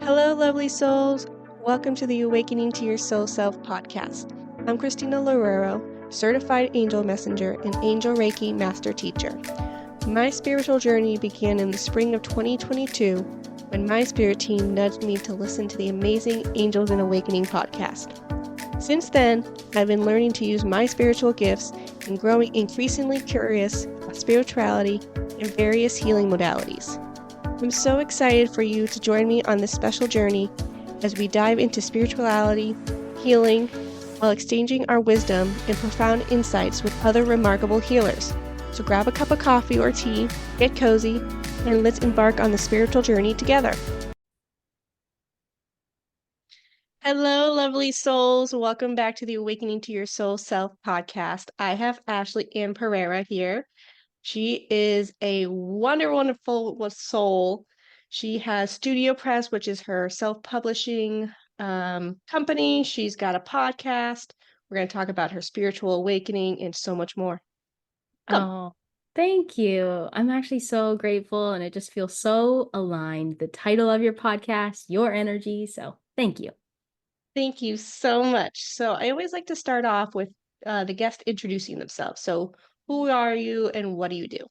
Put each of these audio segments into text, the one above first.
Hello, lovely souls. Welcome to the Awakening to Your Soul Self podcast. I'm Christina Loureiro, certified angel messenger and angel Reiki master teacher. My spiritual journey began in the spring of 2022 when my spirit team nudged me to listen to the amazing Angels and Awakening podcast. Since then, I've been learning to use my spiritual gifts and growing increasingly curious about spirituality and various healing modalities. I'm so excited for you to join me on this special journey as we dive into spirituality, healing, while exchanging our wisdom and profound insights with other remarkable healers. So grab a cup of coffee or tea, get cozy, and let's embark on the spiritual journey together. Hello, lovely souls. Welcome back to the Awakening to Your Soul Self podcast. I have Ashley-Ann Perrieira here. She is a wonderful soul. She has Studio Press, which is her self-publishing company. She's got a podcast. We're going to talk about her spiritual awakening and so much more. Welcome. Oh, thank you. I'm actually so grateful and it just feels so aligned. The title of your podcast, your energy. So thank you. Thank you so much. So I always like to start off with the guest introducing themselves. So who are you and what do you do?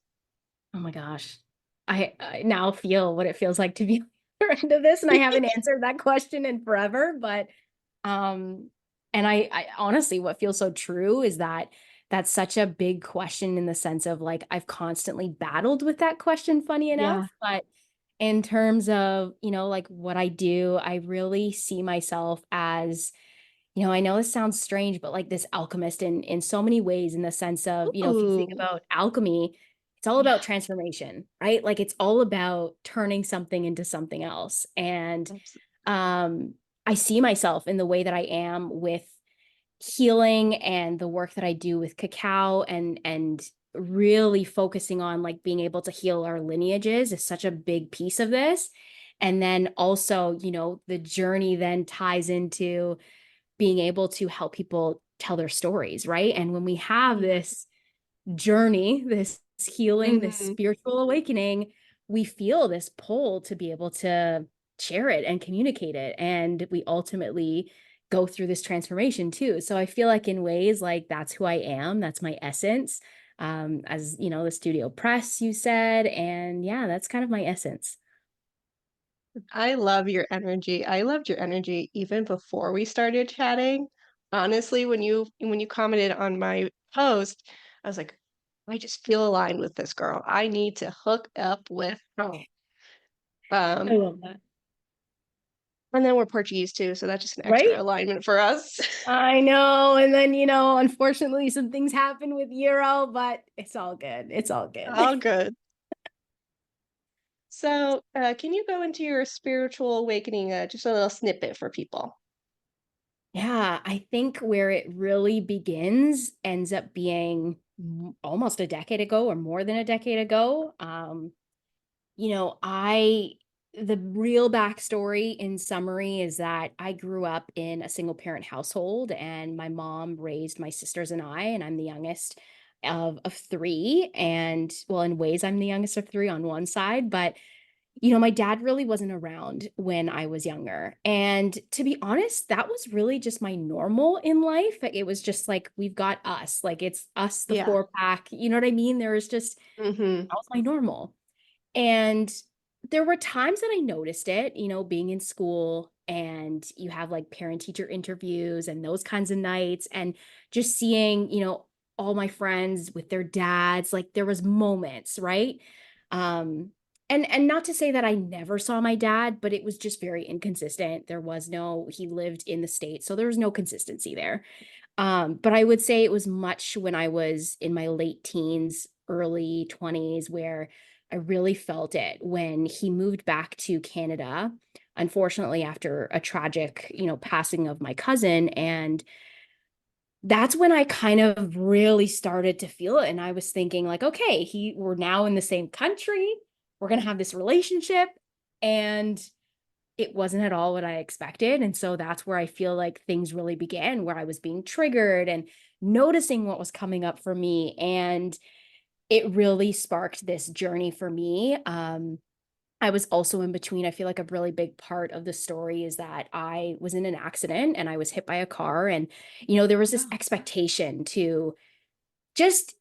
Oh my gosh. I now feel what it feels like to be on the end of this, and I haven't answered that question in forever, but and I honestly, what feels so true is that that's such a big question in the sense of like I've constantly battled with that question, funny enough. Yeah. But in terms of, like what I do, I really see myself as, I know this sounds strange, but like this alchemist in so many ways, in the sense of, if you think Ooh. about alchemy, it's all Yeah. about transformation, right? Like it's all about turning something into something else. And um, I see myself in the way that I am with healing and the work that I do with cacao and really focusing on like being able to heal our lineages is such a big piece of this. And then also, the journey then ties into being able to help people tell their stories, right? And when we have this journey, this healing, this Mm-hmm. spiritual awakening, we feel this pull to be able to share it and communicate it. And we ultimately go through this transformation too. So I feel like in ways like that's who I am, that's my essence. As the studio press, you said, and yeah, that's kind of my essence. I love your energy. I loved your energy even before we started chatting. Honestly, when you commented on my post, I was like, I just feel aligned with this girl. I need to hook up with her. I Um, love that. and then we're Portuguese too, so that's just an extra Right? alignment for us. I know. And then, unfortunately, some things happen with Euro, but it's all good. It's all good. All good. So, can you go into your spiritual awakening, just a little snippet for people? Yeah, I think where it really begins ends up being almost a decade ago or more than a decade ago. I the real backstory in summary is that I grew up in a single parent household and my mom raised my sisters and I'm the youngest of three. And well, in ways, I'm the youngest of three on one side, but my dad really wasn't around when I was younger. And to be honest, that was really just my normal in life. It was just like, we've got us, like it's us, the Yeah. four pack. You know what I mean? There was just, Mm-hmm. that was my normal. And there were times that I noticed it, being in school and you have like parent teacher interviews and those kinds of nights and just seeing, all my friends with their dads, like there was moments, right? Um, and not to say that I never saw my dad, but it was just very inconsistent. He lived in the States, so there was no consistency there. But I would say it was much when I was in my late teens, early 20s, where I really felt it when he moved back to Canada, unfortunately, after a tragic, passing of my cousin. And that's when I kind of really started to feel it. And I was thinking, like, okay, we're now in the same country, we're gonna have this relationship. And it wasn't at all what I expected. And so that's where I feel like things really began, where I was being triggered and noticing what was coming up for me. And it really sparked this journey for me. I was also in between. I feel like a really big part of the story is that I was in an accident and I was hit by a car. And, there was this Oh, expectation to just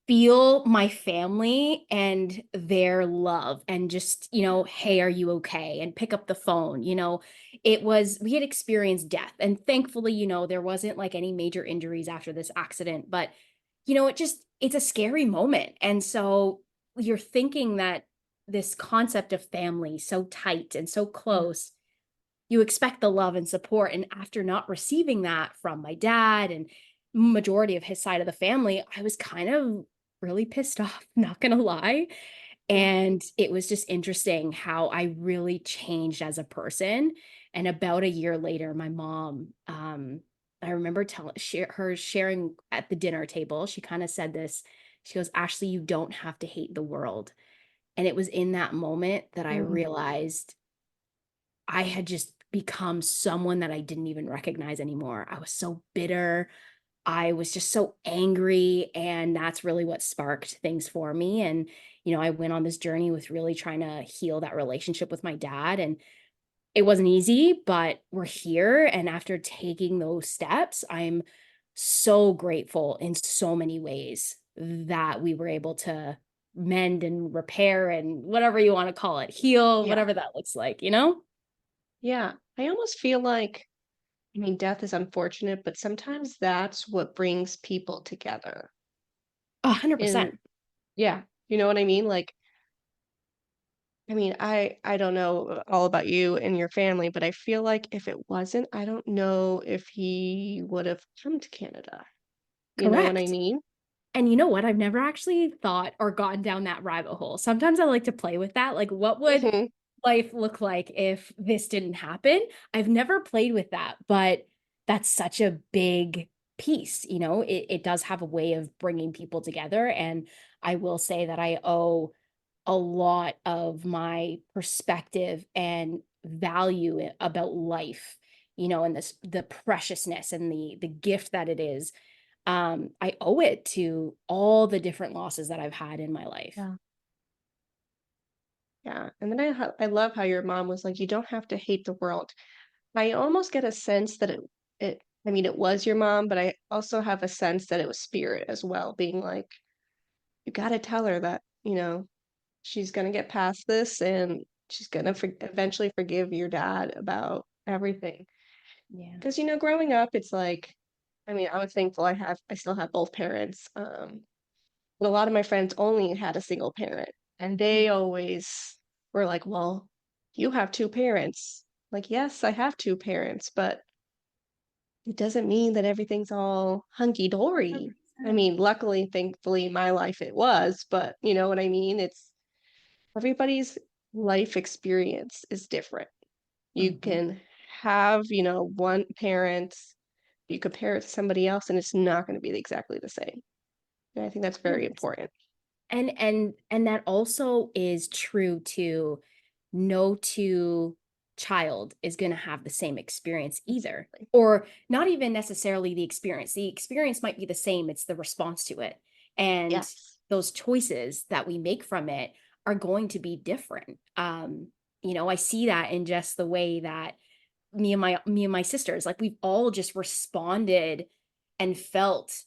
feel my family and their love and just, yeah. hey, are you okay? And pick up the phone. We had experienced death. And thankfully, there wasn't like any major injuries after this accident. But, it's a scary moment. And so you're thinking that this concept of family so tight and so Yeah. close, you expect the love and support. And after not receiving that from my dad and majority of his side of the family, I was kind of really pissed off, not gonna lie. Yeah. And it was just interesting how I really changed as a person. And about a year later, my mom, I remember her sharing at the dinner table, she kind of said this. She goes, Ashley, you don't have to hate the world. And it was in that moment that I Mm, realized I had just become someone that I didn't even recognize anymore. I was so bitter. I was just so angry. And that's really what sparked things for me. And, I went on this journey with really trying to heal that relationship with my dad. And it wasn't easy, but we're here. And after taking those steps, I'm so grateful in so many ways that we were able to mend and repair and whatever you want to call it, heal, yeah. whatever that looks like? Yeah. I almost feel like, I mean, death is unfortunate, but sometimes that's what brings people together. 100%. And yeah, you know what I mean? Like, I mean, I don't know all about you and your family, but I feel like if it wasn't, I don't know if he would have come to Canada. You know what I Correct. mean? And you know what? I've never actually thought or gone down that rabbit hole. Sometimes I like to play with that. Like, what would Hmm. life look like if this didn't happen? I've never played with that, but that's such a big piece. It does have a way of bringing people together. And I will say that I owe a lot of my perspective and value about life, and the preciousness and the gift that it is. I owe it to all the different losses that I've had in my life. Yeah. Yeah. And then I love how your mom was like, you don't have to hate the world. I almost get a sense that I mean, it was your mom, but I also have a sense that it was spirit as well, being like, you got to tell her that, she's going to get past this and she's going to eventually forgive your dad about everything. Yeah. Because, growing up, it's like, I mean, I was thankful I still have both parents. But a lot of my friends only had a single parent, and they always were like, well, you have two parents. Like, yes, I have two parents, but it doesn't mean that everything's all hunky dory. I 100%. mean, luckily, thankfully, my life it was, but you know what I mean? It's everybody's life experience is different. You Mhm. can have, one parent, you compare it to somebody else, and it's not going to be exactly the same. And I think that's very 100%. important. And that also is true to no two child is going to have the same experience either, Exactly. or not even necessarily the experience might be the same, it's the response to it, and Yes. those choices that we make from it are going to be different. I see that in just the way that me and my sisters, like, we've all just responded and felt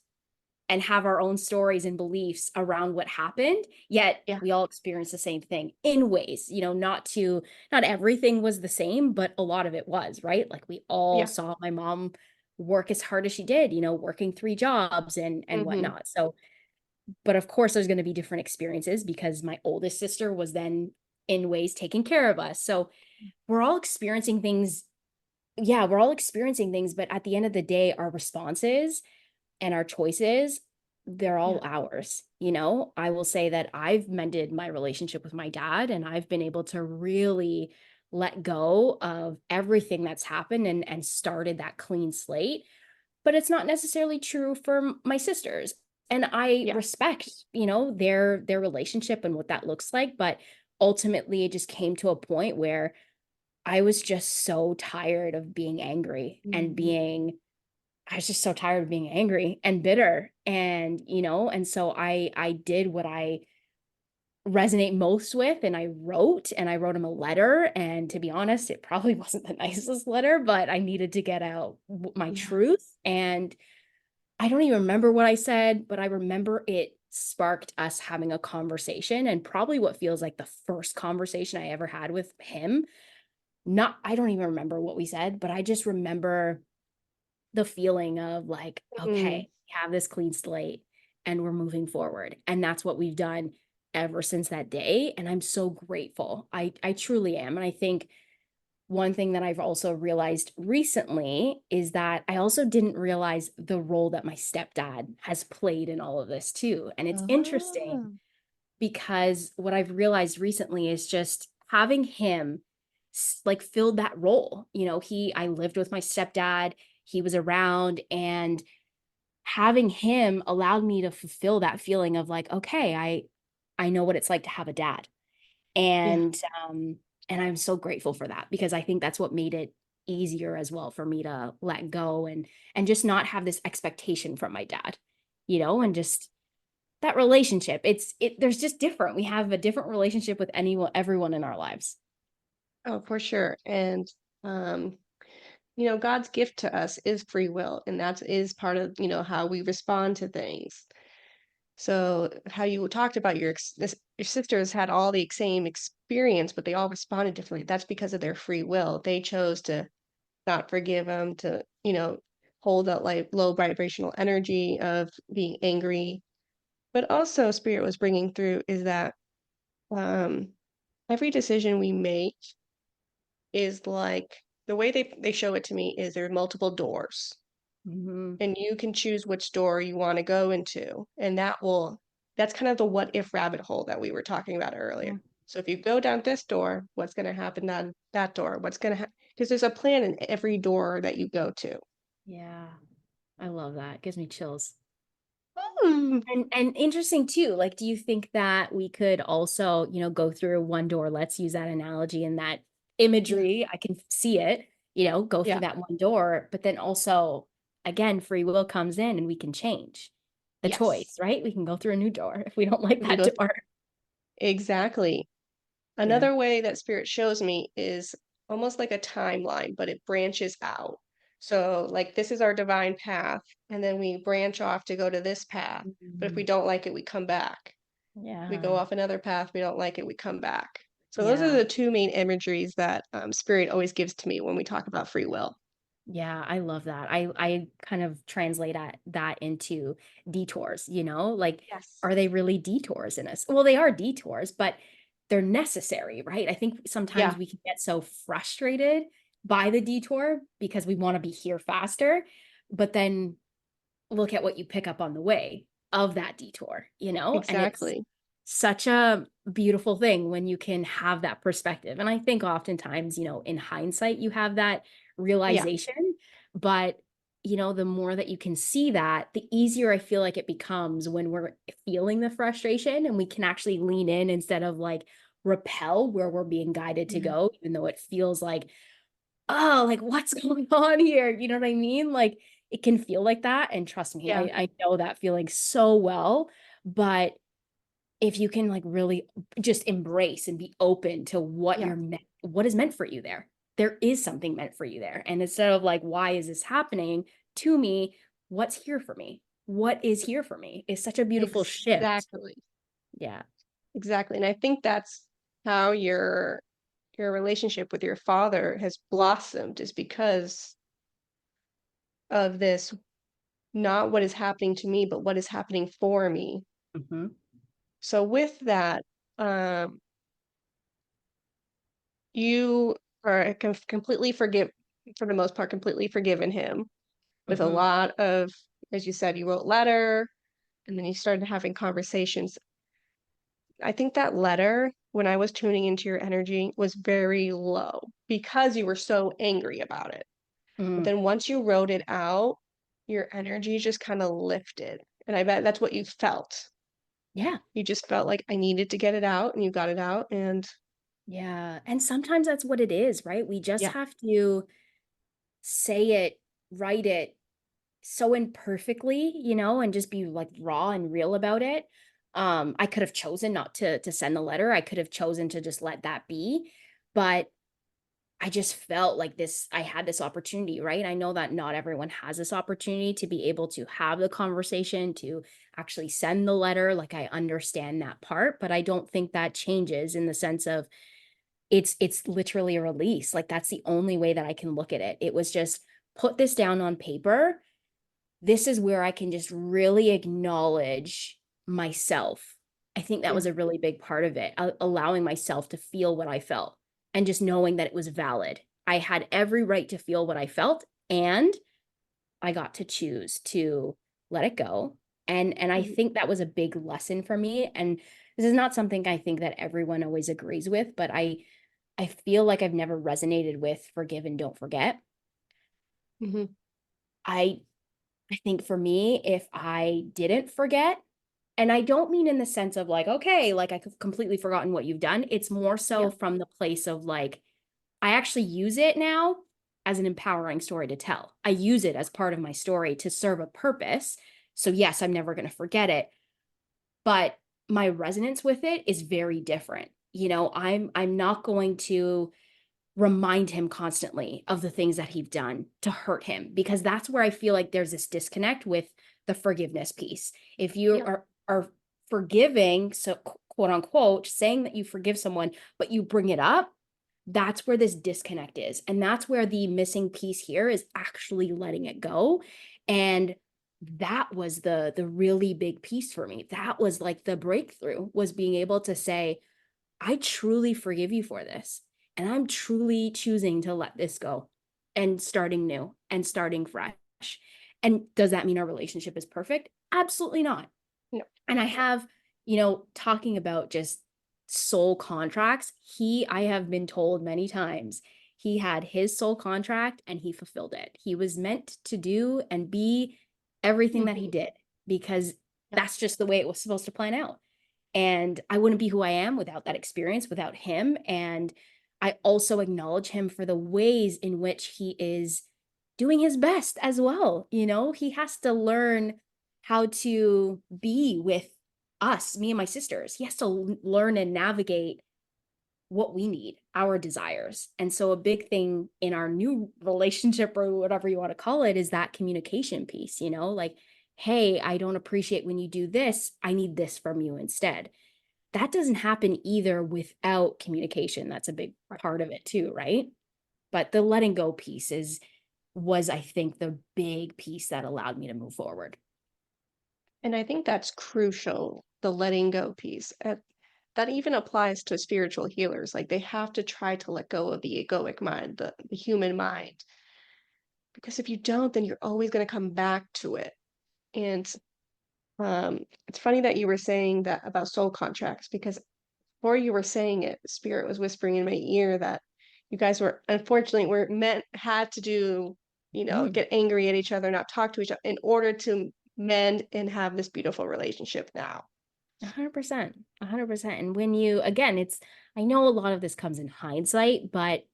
and have our own stories and beliefs around what happened, yet Yeah. we all experience the same thing in ways, not everything was the same, but a lot of it was, right? Like, we all Yeah. saw my mom work as hard as she did, working three jobs and Mhm. whatnot. So, but of course there's going to be different experiences because my oldest sister was then in ways taking care of us. So we're all experiencing things. Yeah, we're all experiencing things, but at the end of the day, our responses and our choices, they're Yeah. all ours. I will say that I've mended my relationship with my dad and I've been able to really let go of everything that's happened and started that clean slate. But it's not necessarily true for my sisters. And I Yeah. respect, their relationship and what that looks like. But ultimately, it just came to a point where I was just so tired of being angry and Mhm. I was just so tired of being angry and bitter. And so I did what I resonate most with. And I wrote him a letter. And to be honest, it probably wasn't the nicest letter, but I needed to get out my Yeah. truth. And I don't even remember what I said, but I remember it sparked us having a conversation, and probably what feels like the first conversation I ever had with him. Not, I don't even remember what we said, but I just remember the feeling of like, Mhm. okay, we have this clean slate and we're moving forward. And that's what we've done ever since that day. And I'm so grateful. I truly am. And I think one thing that I've also realized recently is that I also didn't realize the role that my stepdad has played in all of this too. And it's interesting Oh. because what I've realized recently is just having him like filled that role. I lived with my stepdad, he was around, and having him allowed me to fulfill that feeling of like, okay, I know what it's like to have a dad. Yeah. And um and I'm so grateful for that, because I think that's what made it easier as well for me to let go and just not have this expectation from my dad, and just that relationship. There's just different. We have a different relationship with everyone in our lives. Oh, for sure. And um, God's gift to us is free will, and that is part of, how we respond to things. So how you talked about your sisters had all the same experience, but they all responded differently. That's because of their free will. They chose to not forgive them, to, hold that like low vibrational energy of being angry. But also Spirit was bringing through is that um, every decision we make is like the way they show it to me is there are multiple doors, Hmm. and you can choose which door you want to go into, and that's kind of the what if rabbit hole that we were talking about earlier. Yeah. So if you go down this door, what's going to happen down that door? What's going to happen? Because there's a plan in every door that you go to. Yeah. I love that. It gives me chills. Mm. And interesting too. Like, do you think that we could also, go through one door? Let's use that analogy and that Yeah. imagery. I can see it, go through Yeah. that one door, but then also, again, free will comes in and we can change the Yes. choice, right? We can go through a new door if we don't like We can that go door. exactly. Yeah. Another way that spirit shows me is almost like a timeline, but it branches out. So, like, this is our divine path, and then we branch off to go to this path. But if we Mhm. don't like it, we come back. We go Yeah. off another path, we don't like it, we come back. So, those are Yeah. the two main imageries that spirit always gives to me when we talk about free will. Yeah, I love that. I kind of translate that into detours, like, Yes. are they really detours in us? Well, they are detours, but they're necessary, right? I think sometimes Yeah, we can get so frustrated by the detour because we want to be here faster, but then look at what you pick up on the way of that detour, and it's exactly. such a beautiful thing when you can have that perspective. And I think oftentimes, in hindsight, you have that Yeah, realization, but the more that you can see that, the easier I feel like it becomes when we're feeling the frustration and we can actually lean in instead of like repel where we're being guided to yeah, go, even though it feels like, oh, like what's going on here? You know what I mean? Like it can feel like that. And trust me, yeah, I know that feeling so well. But if you can like really just embrace and be open to yeah, what is meant for you there, there is something meant for you there. And instead of like, why is this happening to me? What's here for me? What is here for me is such a beautiful shift. exactly. Yeah. Exactly. And I think that's how your relationship with your father has blossomed is because of this, not what is happening to me, but what is happening for me. Hmm. So with that, um, you are completely forgive for the most part, completely forgiven him with a Hmm. lot of, as you said, you wrote letter and then you started having conversations. I think that letter, when I was tuning into your energy, was very low because you were so angry about it. But Hmm. then once you wrote it out, your energy just kind of lifted. And I bet that's what you felt. Yeah. You just felt like I needed to get it out and you got it out. And Yeah. And sometimes that's what it is, right? We just yeah, have to say it, write it so imperfectly, and just be like raw and real about it. I could have chosen not to send the letter. I could have chosen to just let that be. But I just felt like I had this opportunity, right? I know that not everyone has this opportunity to be able to have the conversation, to actually send the letter. Like, I understand that part, but I don't think that changes in the sense of it's literally a release. Like, that's the only way that I can look at it. It was just put this down on paper. This is where I can just really acknowledge myself. I think that Yeah. was a really big part of it, allowing myself to feel what I felt and just knowing that it was valid. I had every right to feel what I felt, and I got to choose to let it go. And I Mhm. think that was a big lesson for me. And this is not something I think that everyone always agrees with, but I feel like I've never resonated with forgive and don't forget. Mhm. I I think for me, if I didn't forget, and I don't mean in the sense of like, okay, like I've completely forgotten what you've done. It's more Yeah. so from the place of like, I actually use it now as an empowering story to tell. I use it as part of my story to serve a purpose. So yes, I'm never going to forget it, but my resonance with it is very different. I'm not going to remind him constantly of the things that he's done to hurt him, because that's where I feel like there's this disconnect with the forgiveness piece. If you Yeah. are forgiving, so quote unquote, saying that you forgive someone, but you bring it up, that's where this disconnect is. And that's where the missing piece here is actually letting it go. And that was the really big piece for me. That was like the breakthrough, was being able to say, I truly forgive you for this. And I'm truly choosing to let this go and starting new and starting fresh. And does that mean our relationship is perfect? Absolutely not. No. And I have, talking about just soul contracts, I have been told many times, he had his soul contract and he fulfilled it. He was meant to do and be everything that he Mhm. did, because Yeah. that's just the way it was supposed to plan out. And I wouldn't be who I am without that experience, without him. And I also acknowledge him for the ways in which he is doing his best as well. He has to learn how to be with us, me and my sisters. He has to learn and navigate what we need, our desires. And so, a big thing in our new relationship, or whatever you want to call it, is that communication piece, like, hey, I don't appreciate when you do this. I need this from you instead. That doesn't happen either without communication. That's a big Right. part of it too, right? But the letting go piece was, I think, the big piece that allowed me to move forward. And I think that's crucial, the letting go piece. That even applies to spiritual healers. Like they have to try to let go of the egoic mind, the human mind. Because if you don't, then you're always going to come back to it. And it's funny that you were saying that about soul contracts, because before you were saying it, Spirit was whispering in my ear that you guys were meant had to do, Mm, get angry at each other, not talk to each other in order to mend and have this beautiful relationship now. 100%. 100%. And when you, again, I know a lot of this comes in hindsight, but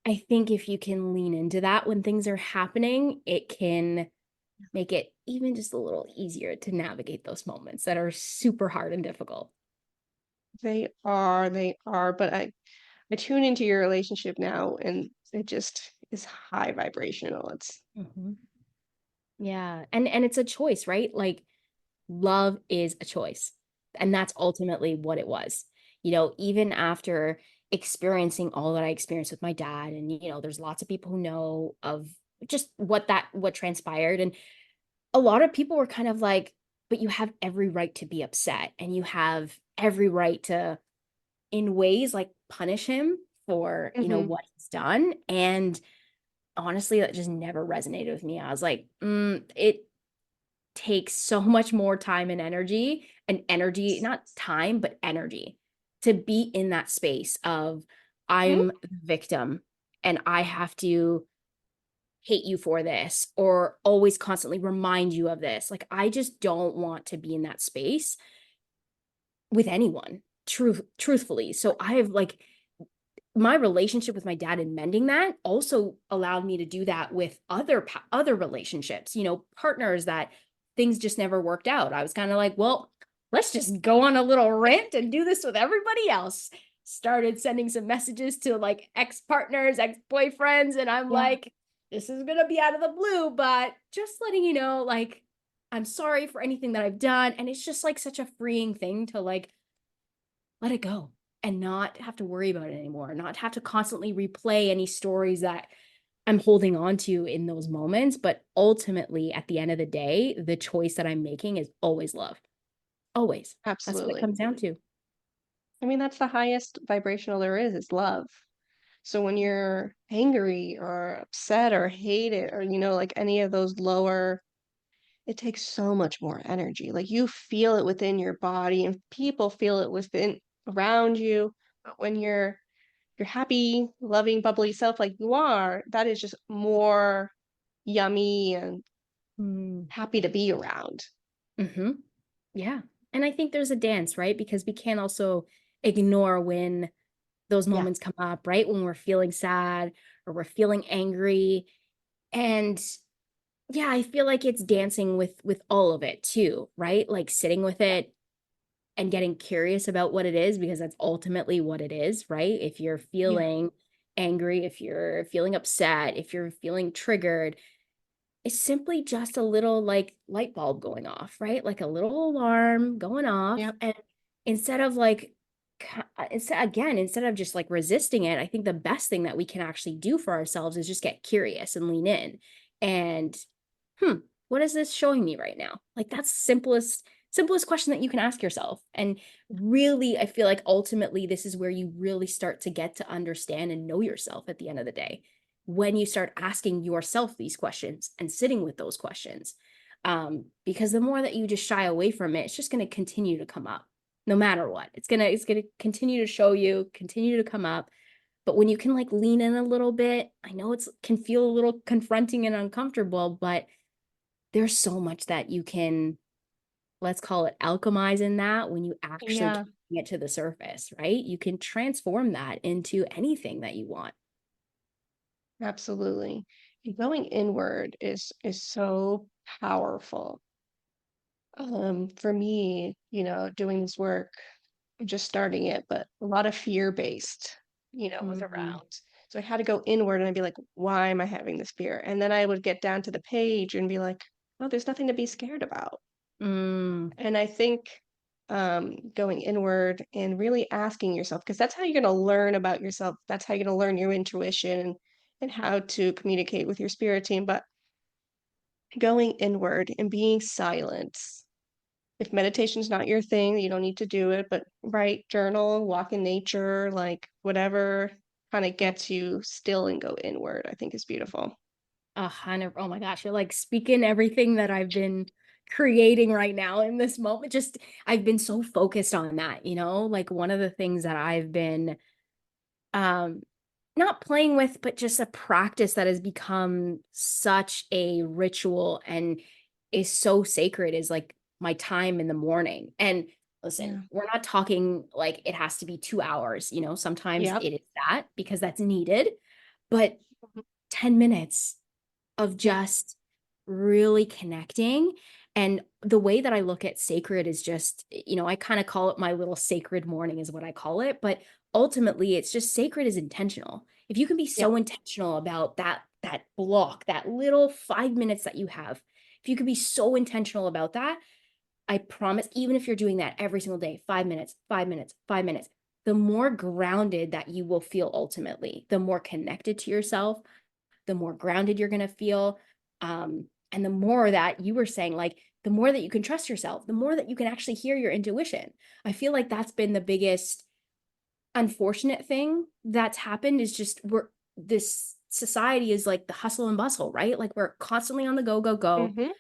I think if you can lean into that when things are happening, it can make it even just a little easier to navigate those moments that are super hard and difficult. They are, but I tune into your relationship now and it just is high vibrational. It's Mhm. Yeah. And it's a choice, right? Like, love is a choice. And that's ultimately what it was. Even after experiencing all that I experienced with my dad, and there's lots of people who know of just what transpired. And a lot of people were kind of like, but you have every right to be upset, and you have every right to, in ways, like, punish him for, Mhm. what he's done. And honestly, that just never resonated with me. I was like, it takes so much more time and energy, not time, but energy, to be in that space of, Mhm. I'm the victim and I have to hate you for this, or always constantly remind you of this. Like, I just don't want to be in that space with anyone, truthfully. So I have, like, my relationship with my dad and mending that also allowed me to do that with other relationships, partners that things just never worked out. I was kind of like, well, let's just go on a little rant and do this with everybody else. Started sending some messages to like ex-partners, ex-boyfriends, and I'm Yeah. like, this is gonna be out of the blue, but just letting you know, like, I'm sorry for anything that I've done. And it's just like such a freeing thing to like let it go and not have to worry about it anymore, not have to constantly replay any stories that I'm holding on to in those moments. But ultimately, at the end of the day, the choice that I'm making is always love. Always. That's what it Absolutely. comes down to. I mean, that's the highest vibrational there is love. So when you're angry or upset or hate it or, like any of those lower, it takes so much more energy. Like you feel it within your body and people feel it within around you. But when you're happy, loving, bubbly self like you are, that is just more yummy and Mm. happy to be around. Hmm. Yeah. And I think there's a dance, right? Because we can't also ignore when those Yeah. moments come up, right? When we're feeling sad or we're feeling angry. And yeah, I feel like it's dancing with all of it too, right? Like sitting with Yeah. it and getting curious about what it is, because that's ultimately what it is, right? If you're Yeah. feeling angry, if you're feeling upset, if you're feeling triggered, it's simply just a little like light bulb going off, right? Like a little alarm going off. Yep. And instead of like, instead of just like resisting it, I think the best thing that we can actually do for ourselves is just get curious and lean in. And, hmm, what is this showing me right now? Like that's simplest question that you can ask yourself. And really, I feel like ultimately this is where you really start to get to understand and know yourself at the end of the day, when you start asking yourself these questions and sitting with those questions. Because the more that you just shy away from it, it's just going to continue to come up no matter what. It's gonna continue to show you, continue to come up. But when you can like lean in a little bit, I know it's can feel a little confronting and uncomfortable, but there's so much that you can, let's call it alchemize in that when you actually Yeah. can get to the surface, right? You can transform that into anything that you want. Absolutely. And going inward is so powerful. For me, doing this work, I'm just starting it, but a lot of fear-based, was Mm-hmm. around. So I had to go inward and I'd be like, why am I having this fear? And then I would get down to the page and be like, oh, there's nothing to be scared about. Mm. And I think going inward and really asking yourself, because that's how you're going to learn about yourself. That's how you're going to learn your intuition and how to communicate with your spirit team. But going inward and being silent. If meditation's not your thing, you don't need to do it, but write, journal, walk in nature, like whatever kind of gets you still and go inward, I think is beautiful. 100. Oh my gosh, you're like speaking everything that I've been creating right now in this moment. Just I've been so focused on that, like one of the things that I've been um not playing with, but just a practice that has become such a ritual and is so sacred is like my time in the morning. And listen, Yeah. we're not talking like it has to be 2 hours, sometimes Yep. it is that because that's needed, but Mhm. 10 minutes of Yeah. just really connecting. And the way that I look at sacred is just, I kind of call it my little sacred morning, is what I call it. But ultimately, it's just sacred is intentional. If you can be Yeah. so intentional about that block, that little 5 minutes that you have, if you could be so intentional about that, I promise, even if you're doing that every single day, 5 minutes, 5 minutes, 5 minutes, the more grounded that you will feel ultimately, the more connected to yourself, the more grounded you're going to feel. And the more that you were saying, like, the more that you can trust yourself, the more that you can actually hear your intuition. I feel like that's been the biggest unfortunate thing that's happened is just this society is like the hustle and bustle, right? Like we're constantly on the go, go, go, Hmm.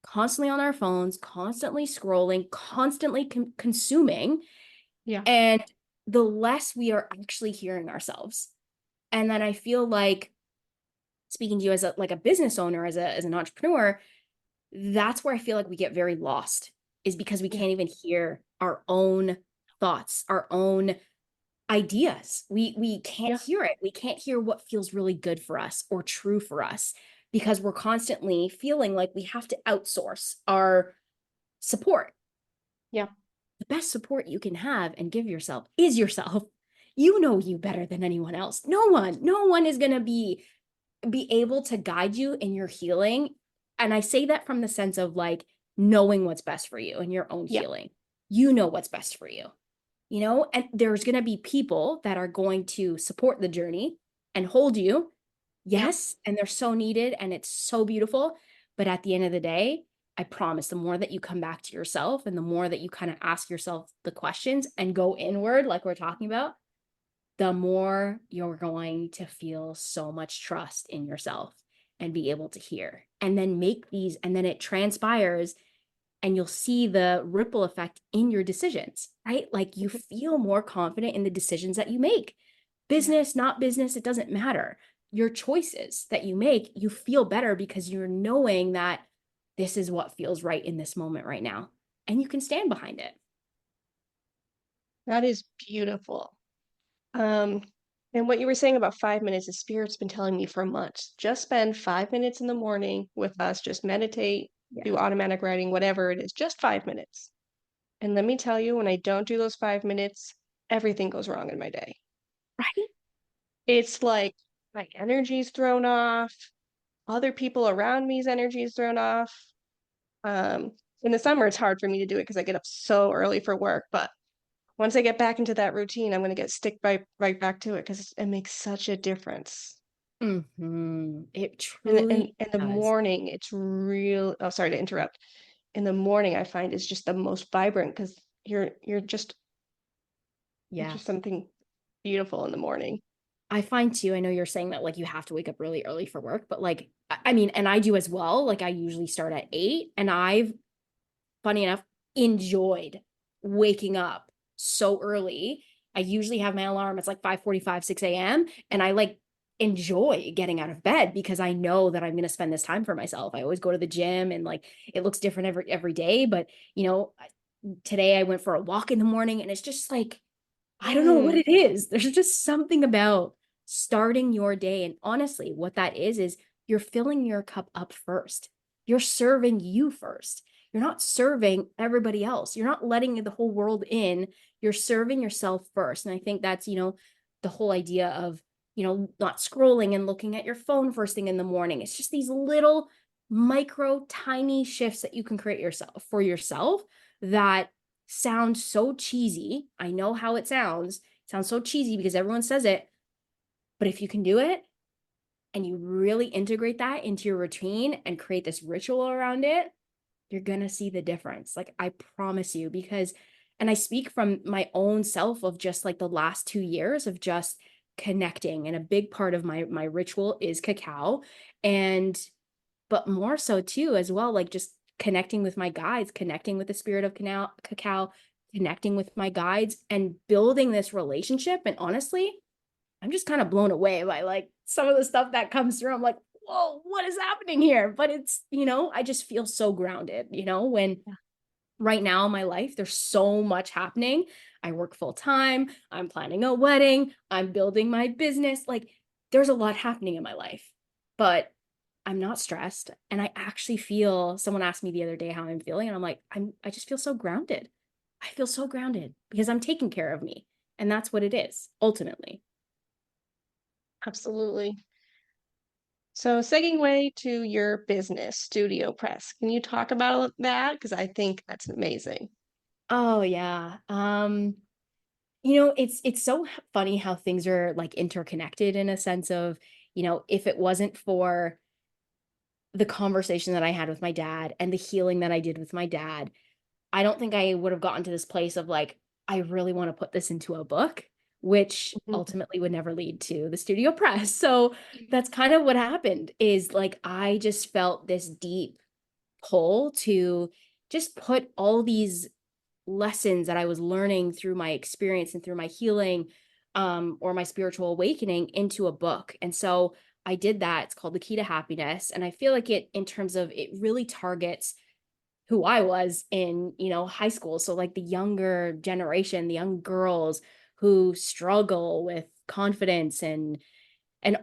constantly on our phones, constantly scrolling, constantly consuming. Yeah. And the less we are actually hearing ourselves. And then I feel like, speaking to you as a business owner, as an entrepreneur, that's where I feel like we get very lost, is because we Yeah. can't even hear our own thoughts, our own ideas. We can't Yeah. hear it. We can't hear what feels really good for us or true for us, because we're constantly feeling like we have to outsource our support. Yeah. The best support you can have and give yourself is yourself. You know you better than anyone else. No one is going to be able to guide you in your healing. And I say that from the sense of like knowing what's best for you and your own Yeah. healing. You know what's best for you, and there's going to be people that are going to support the journey and hold you. Yeah. Yes. And they're so needed and it's so beautiful. But at the end of the day, I promise the more that you come back to yourself and the more that you kind of ask yourself the questions and go inward, like we're talking about, the more you're going to feel so much trust in yourself and be able to hear and then make these, and then it transpires and you'll see the ripple effect in your decisions, right? Like you Mhm. feel more confident in the decisions that you make. Yeah. Business, not business, it doesn't matter. Your choices that you make, you feel better because you're knowing that this is what feels right in this moment right now. And you can stand behind it. That is beautiful. Um, and what you were saying about 5 minutes, the spirit's been telling me for months. Just spend 5 minutes in the morning with us, just meditate, do Yeah. automatic writing, whatever it is, just 5 minutes. And let me tell you, when I don't do those 5 minutes, everything goes wrong in my day. Right? It's like my energy's thrown off, other people around me's energy is thrown off. Um, in the summer, it's hard for me to do it because I get up so early for work, but once I get back into that routine, I'm gonna get stick right back to it because it makes such a difference. It And truly in the does. morning, it's real. Oh, sorry to interrupt. In the morning, I find it's just the most vibrant because you're just it's Yeah. just something beautiful in the morning. I find too, I know you're saying that like you have to wake up really early for work, but like, I mean, and I do as well. Like I usually start at 8 and I've, funny enough, enjoyed waking up so early. I usually have my alarm. It's like 5:45, 6 a.m. And I like enjoy getting out of bed because I know that I'm going to spend this time for myself. I always go to the gym and like it looks different every day. But today I went for a walk in the morning and it's just like, I don't know what Mm, it is. There's just something about starting your day. And honestly, what that is you're filling your cup up first. You're serving you first. You're not serving everybody else. You're not letting the whole world in. You're serving yourself first. And I think that's, the whole idea of, not scrolling and looking at your phone first thing in the morning. It's just these little micro tiny shifts that you can create yourself for yourself that sound so cheesy. I know how it sounds. It sounds so cheesy because everyone says it. But if you can do it and you really integrate that into your routine and create this ritual around it, you're going to see the difference. Like I promise you, because, and I speak from my own self of just like the last 2 years of just connecting. And a big part of my ritual is cacao. And but more so too as well, like just connecting with my guides, connecting with the spirit of cacao, connecting with my guides and building this relationship. And honestly, I'm just kind of blown away by like some of the stuff that comes through. I'm like, whoa, what is happening here? But it's, I just feel so grounded, when yeah, right now in my life, there's so much happening. I work full time. I'm planning a wedding. I'm building my business. Like there's a lot happening in my life, but I'm not stressed. And I actually feel, someone asked me the other day how I'm feeling. And I'm like, I just feel so grounded. I feel so grounded because I'm taking care of me. And that's what it is ultimately. absolutely. So, segue to your business, Studio Press. Can you talk about that? Because I think that's amazing. Oh yeah. It's so funny how things are like interconnected in a sense of, if it wasn't for the conversation that I had with my dad and the healing that I did with my dad, I don't think I would have gotten to this place of like, I really want to put this into a book, which Mhm. ultimately would never lead to the studio press. So that's kind of what happened is like, I just felt this deep pull to just put all these lessons that I was learning through my experience and through my healing or my spiritual awakening into a book. And so I did that. It's called The Key to Happiness. And I feel like in terms of it really targets who I was in, high school. So like the younger generation, the young girls who struggle with confidence and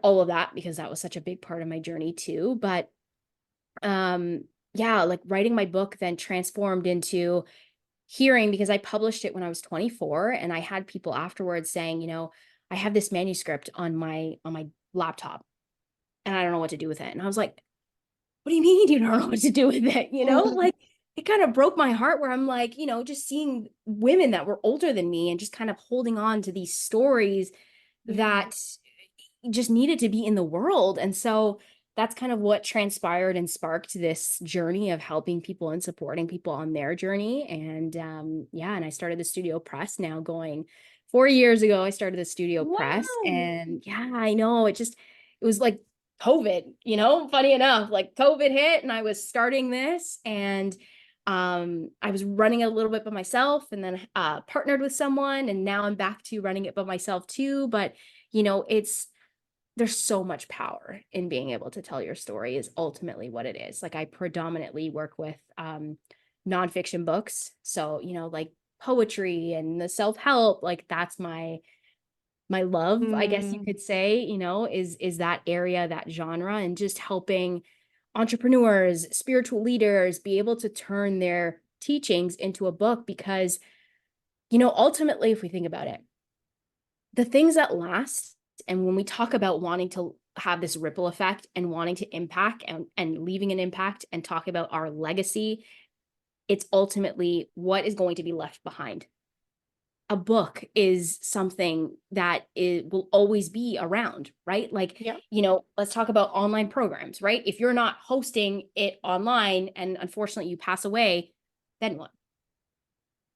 all of that because that was such a big part of my journey too. But yeah, like writing my book then transformed into hearing, because I published it when I was 24, and I had people afterwards saying, I have this manuscript on my laptop and I don't know what to do with it. And I was like, what do you mean you don't know what to do with it? Mhm. Like it kind of broke my heart, where I'm like, just seeing women that were older than me and just kind of holding on to these stories Yeah. that just needed to be in the world. And so that's kind of what transpired and sparked this journey of helping people and supporting people on their journey. And yeah, and I started the Studio Press now going 4 years ago. I started the Studio Press, Wow. and yeah, I know it was like COVID, funny enough, like COVID hit and I was starting this, and I was running it a little bit by myself, and then partnered with someone, and now I'm back to running it by myself too. But it's there's so much power in being able to tell your story, is ultimately what it is. Like I predominantly work with nonfiction books. So, like poetry and the self-help, like that's my love, I guess you Mm. could say, is that area, that genre, and just helping entrepreneurs, spiritual leaders be able to turn their teachings into a book. Because, ultimately, if we think about it, the things that last, and when we talk about wanting to have this ripple effect and wanting to impact and leaving an impact and talk about our legacy, it's ultimately what is going to be left behind. A book is something that will always be around, right? Like, Yeah. let's talk about online programs, right? If you're not hosting it online and unfortunately you pass away, then what?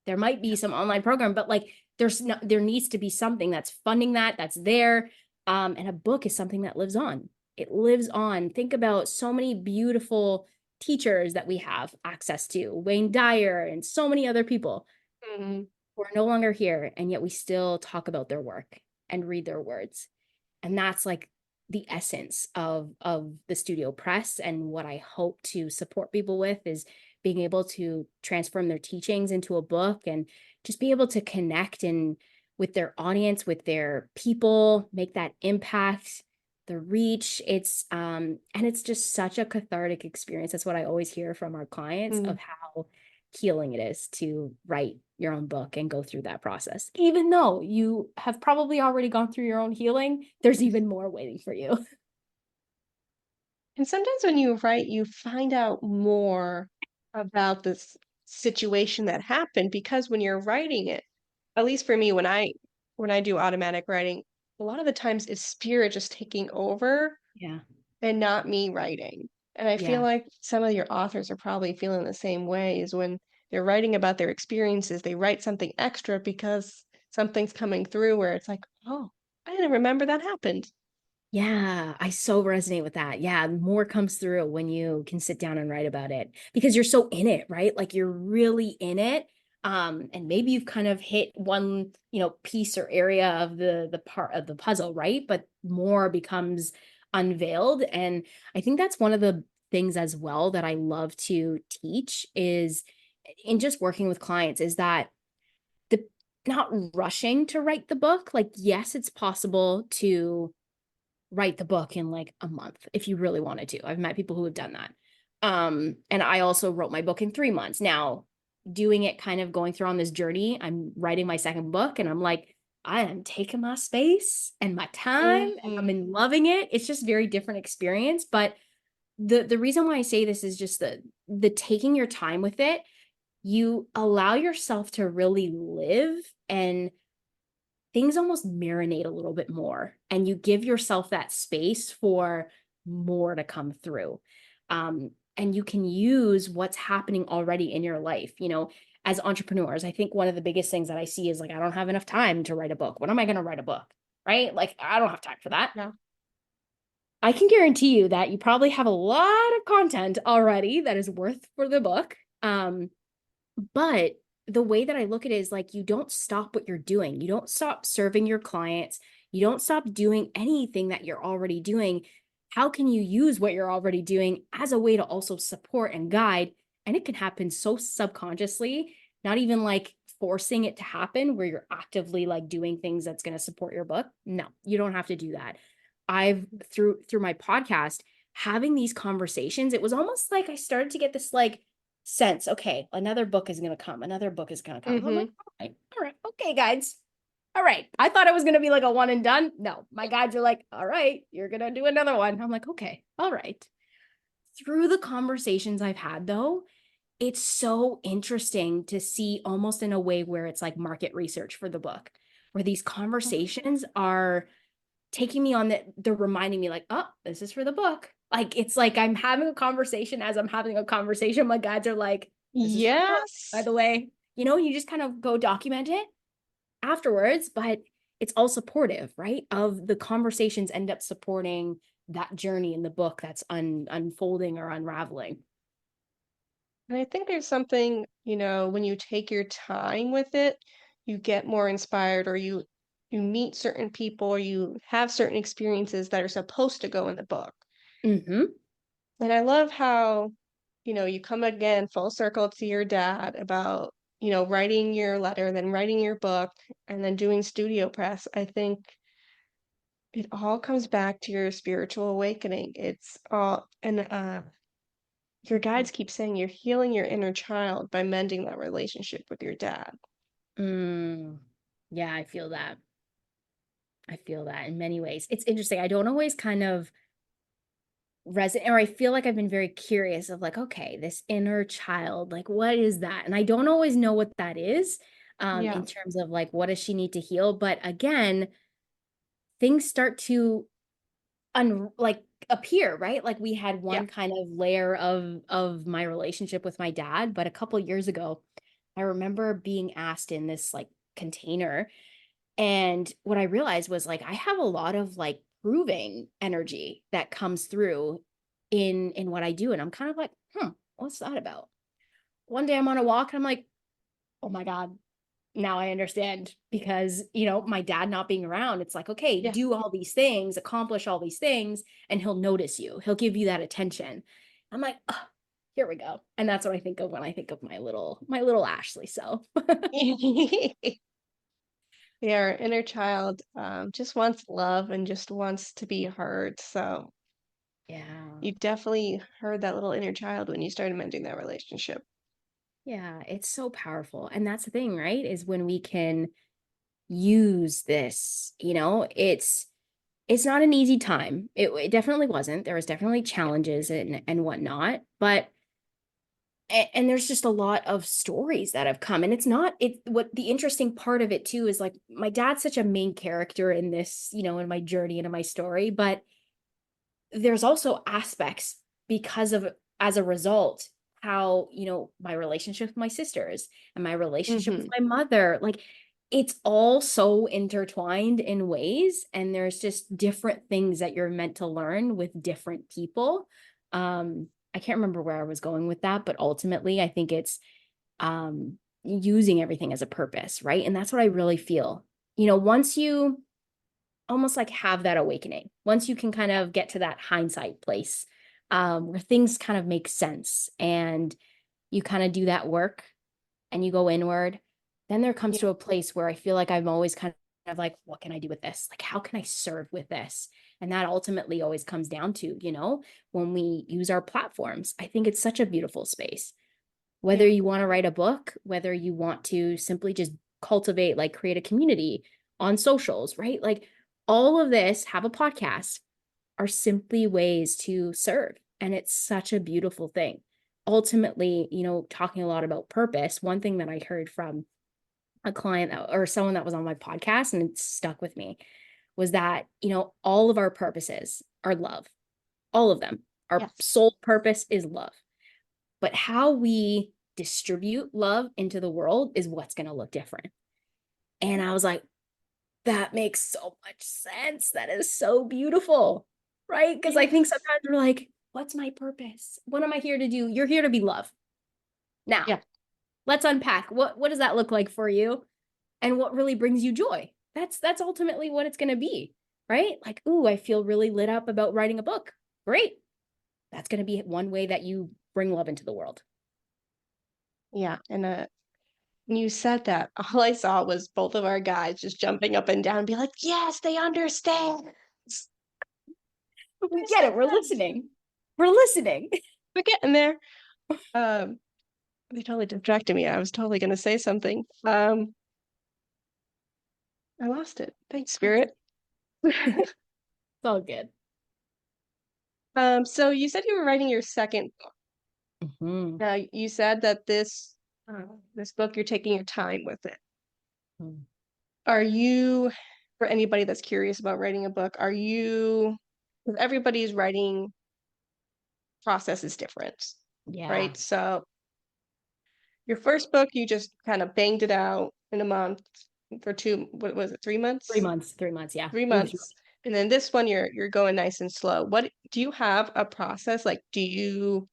There might be some online program, but like there needs to be something that's funding that's there. And a book is something that lives on. It lives on. Think about so many beautiful teachers that we have access to, Wayne Dyer and so many other people Mhm. who are no longer here, and yet we still talk about their work and read their words. And that's like the essence of the Studio Press, and what I hope to support people with is being able to transform their teachings into a book, and just be able to connect and with their audience, with their people, make that impact, the reach. And it's just such a cathartic experience. That's what I always hear from our clients, Mm. of how healing it is to write your own book and go through that process. Even though you have probably already gone through your own healing, there's even more waiting for you. And sometimes when you write, you find out more about this situation that happened because when you're writing it, at least for me, when I do automatic writing, a lot of the times it's spirit just taking over Yeah. and not me writing. And I feel Yeah. like some of your authors are probably feeling the same way is when they're writing about their experiences, they write something extra because something's coming through where it's like, oh, I didn't remember that happened. Yeah, I so resonate with that. Yeah, more comes through when you can sit down and write about it, because you're so in it, right? Like you're really in it. And maybe you've kind of hit one, piece or area of the part of the puzzle, right? But more becomes unveiled. And I think that's one of the things as well that I love to teach, is in just working with clients, is that the not rushing to write the book. Like, yes, it's possible to write the book in like a month if you really wanted to. I've met people who have done that. And I also wrote my book in 3 months. Now, doing it, kind of going through on this journey, I'm writing my second book, and I'm like, I am taking my space and my time, and I'm Mhm. in loving it. It's just very different experience. But the reason why I say this is just the taking your time with it. You allow yourself to really live, and things almost marinate a little bit more, and you give yourself that space for more to come through. And you can use what's happening already in your life. As entrepreneurs, I think one of the biggest things that I see is like, I don't have enough time to write a book. When am I going to write a book? Right? Like, I don't have time for that. Yeah. I can guarantee you that you probably have a lot of content already that is worth for the book. But the way that I look at it is like, you don't stop what you're doing. You don't stop serving your clients. You don't stop doing anything that you're already doing. How can you use what you're already doing as a way to also support and guide? And it can happen so subconsciously, not even like forcing it to happen where you're actively like doing things that's going to support your book. No, you don't have to do that. I've through my podcast, having these conversations, it was almost like I started to get this like sense, okay, another book is going to come. Another book is going to come. I'm like, Mm-hmm. all right, okay, guys. All right. I thought it was going to be like a one and done. No, my guides are like, all right, you're going to do another one. I'm like, okay, all right. Through the conversations I've had, though, it's so interesting to see almost in a way where it's like market research for the book, where these conversations are taking me on that. They're reminding me, like, oh, this is for the book. Like, it's like I'm having a conversation as I'm having a conversation. My guides are like, this is for the book, by Yes. the way. You just kind of go document it afterwards, but it's all supportive, right? Of the conversations end up supporting that journey in the book that's unfolding or unraveling. And I think there's something, when you take your time with it, you get more inspired, or you meet certain people, or you have certain experiences that are supposed to go in the book. Mm-hmm. And I love how, you come again full circle to your dad about, writing your letter, then writing your book, and then doing studio press. I think it all comes back to your spiritual awakening. It's all, and your guides keep saying you're healing your inner child by mending that relationship with your dad. Yeah, I feel that. I feel that in many ways. It's interesting. I don't always kind of resonate, or I feel like I've been very curious of like, okay, this inner child, like, what is that? And I don't always know what that is, Yeah. in terms of like, what does she need to heal? But again, things start to like appear, right? Like we had Yeah. one kind of layer of my relationship with my dad, but a couple years ago, I remember being asked in this like container, and what I realized was like I have a lot of like proving energy that comes through in what I do, and I'm kind of like, what's that about? One day I'm on a walk and I'm like, oh my God, now I understand, because, my dad not being around, it's like, okay, Yeah. do all these things, accomplish all these things, and he'll notice you. He'll give you that attention. I'm like, oh, here we go. And that's what I think of when I think of my little Ashley self. Yeah, our inner child just wants love and just wants to be heard. So Yeah. you definitely heard that little inner child when you started mending that relationship. Yeah, it's so powerful. And that's the thing, right? Is when we can use this, it's not an easy time. It definitely wasn't. There was definitely Yeah. challenges and whatnot, but and there's just a lot of stories that have come, and it's not it what the interesting part of it too is like my dad's such a main character in this, in my journey and in my story, but there's also aspects because of as a result how my relationship with my sisters and my relationship with Hmm. my mother, like it's all so intertwined in ways, and there's just different things that you're meant to learn with different people. I can't remember where I was going with that, but ultimately I think it's using everything as a purpose, right? And that's what I really feel, once you almost like have that awakening, once you can kind of get to that hindsight place, where things kind of make sense and you kind of do that work and you go inward, then there comes Yeah. to a place where I feel like I'm always kind of like, what can I do with this? Like, how can I serve with this? And that ultimately always comes down to, when we use our platforms, I think it's such a beautiful space. Whether Yeah. you want to write a book, whether you want to simply just cultivate, like create a community on socials, right? Like all of this, have a podcast, are simply ways to serve. And it's such a beautiful thing. Ultimately, talking a lot about purpose, one thing that I heard from a client or someone that was on my podcast and it stuck with me was that, all of our purposes are love, all of them. Our Yes. sole purpose is love. But how we distribute love into the world is what's going to look different. And I was like, that makes so much sense. That is so beautiful. Right? Because I think Yes. sometimes we're like, what's my purpose? What am I here to do? You're here to be love. Now, Yeah. let's unpack. What does that look like for you? And what really brings you joy? That's ultimately what it's going to be, right? Like, ooh, I feel really lit up about writing a book. Great. That's going to be one way that you bring love into the world. Yeah. And when you said that, all I saw was both of our guys just jumping up and down and be like, yes, they understand. We get it. We're Understand. listening. We're listening. We're getting there. They totally distracted me. I was totally going to say something. I lost it. Thanks, Spirit. It's all good. So you said you were writing your second book. Hmm. Now you said that this book you're taking your time with it. Are you, for anybody that's curious about writing a book, are you, because everybody's writing process is different, Yeah. right? So your first book, you just kind of banged it out in a month for what was it, 3 months? 3 months. 3 months. Yeah. Three It was. months. And then this one you're going nice and slow. What do you have a process? Like, do you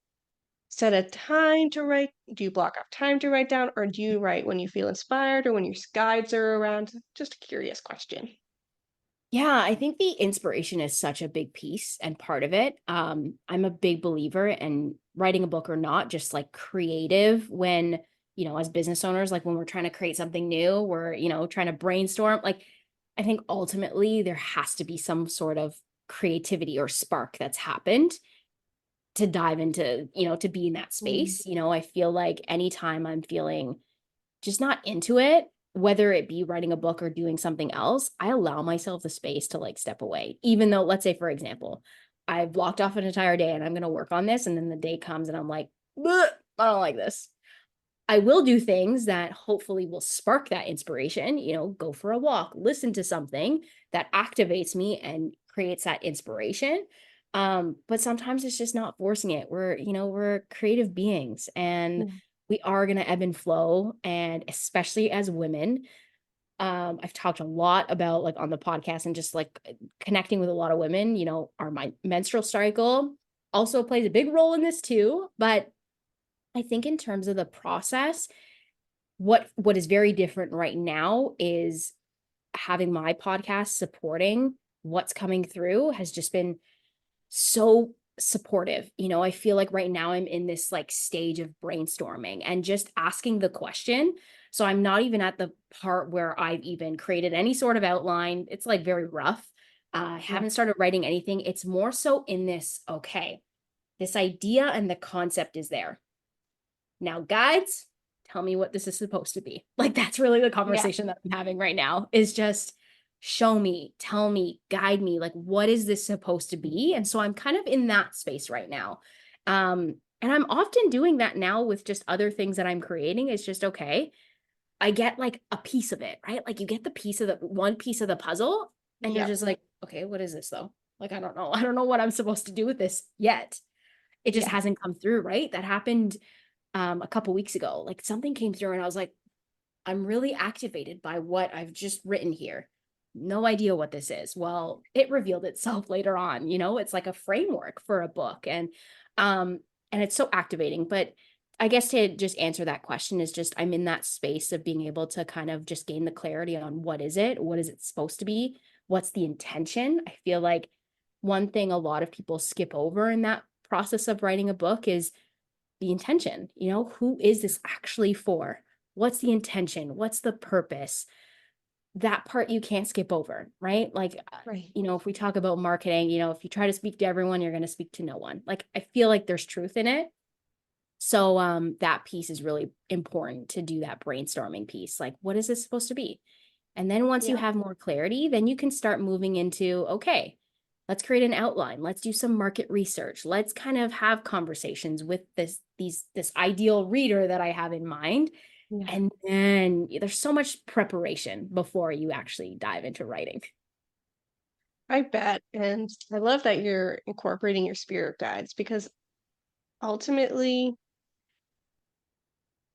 set a time to write? Do you block off time to write down, or do you write when you feel inspired or when your guides are around? Just a curious question. Yeah, I think the inspiration is such a big piece and part of it. I'm a big believer in writing a book or not, just like creative when, as business owners, like when we're trying to create something new, we're, trying to brainstorm. Like, I think ultimately there has to be some sort of creativity or spark that's happened to dive into, to be in that Mm. space. I feel like anytime I'm feeling just not into it, whether it be writing a book or doing something else, I allow myself the space to like step away. Even though, let's say, for example, I've blocked off an entire day and I'm going to work on this. And then the day comes and I'm like, "Bleh, I don't like this." I will do things that hopefully will spark that inspiration, go for a walk, listen to something that activates me and creates that inspiration. But sometimes it's just not forcing it. We're creative beings and Mm. we are going to ebb and flow. And especially as women, I've talked a lot about like on the podcast and just like connecting with a lot of women, our menstrual cycle also plays a big role in this too. But I think in terms of the process, what is very different right now is having my podcast supporting what's coming through has just been so supportive. I feel like right now I'm in this like stage of brainstorming and just asking the question. So I'm not even at the part where I've even created any sort of outline. It's like very rough. I Yeah. haven't started writing anything. It's more so in this, okay, this idea and the concept is there. Now, guides, tell me what this is supposed to be. Like, that's really the Yeah. conversation that I'm having right now is just show me, tell me, guide me. Like, what is this supposed to be? And so I'm kind of in that space right now. And I'm often doing that now with just other things that I'm creating. It's just, okay, I get like a piece of it, right? Like, you get the piece of the one piece of the puzzle, and you're Yeah. just like, okay, what is this though? Like, I don't know. I don't know what I'm supposed to do with this yet. It just Yeah. hasn't come through, right? That happened a couple weeks ago. Like something came through and I was like, I'm really activated by what I've just written here. No idea what this is. Well, it revealed itself later on, it's like a framework for a book um and it's so activating. But I guess to just answer that question is just I'm in that space of being able to kind of just gain the clarity on what is it? What is it supposed to be? What's the intention? I feel like one thing a lot of people skip over in that process of writing a book is the intention. Who is this actually for? What's the intention? What's the purpose? That part you can't skip over, right? Like, Right. if we talk about marketing, if you try to speak to everyone, you're going to speak to no one. Like, I feel like there's truth in it. So, that piece is really important to do that brainstorming piece. Like, what is this supposed to be? And then once you Yeah. have more clarity, then you can start moving into, okay, let's create an outline. Let's do some market research. Let's kind of have conversations with this ideal reader that I have in mind. Yeah. And then there's so much preparation before you actually dive into writing. I bet. And I love that you're incorporating your spirit guides because ultimately,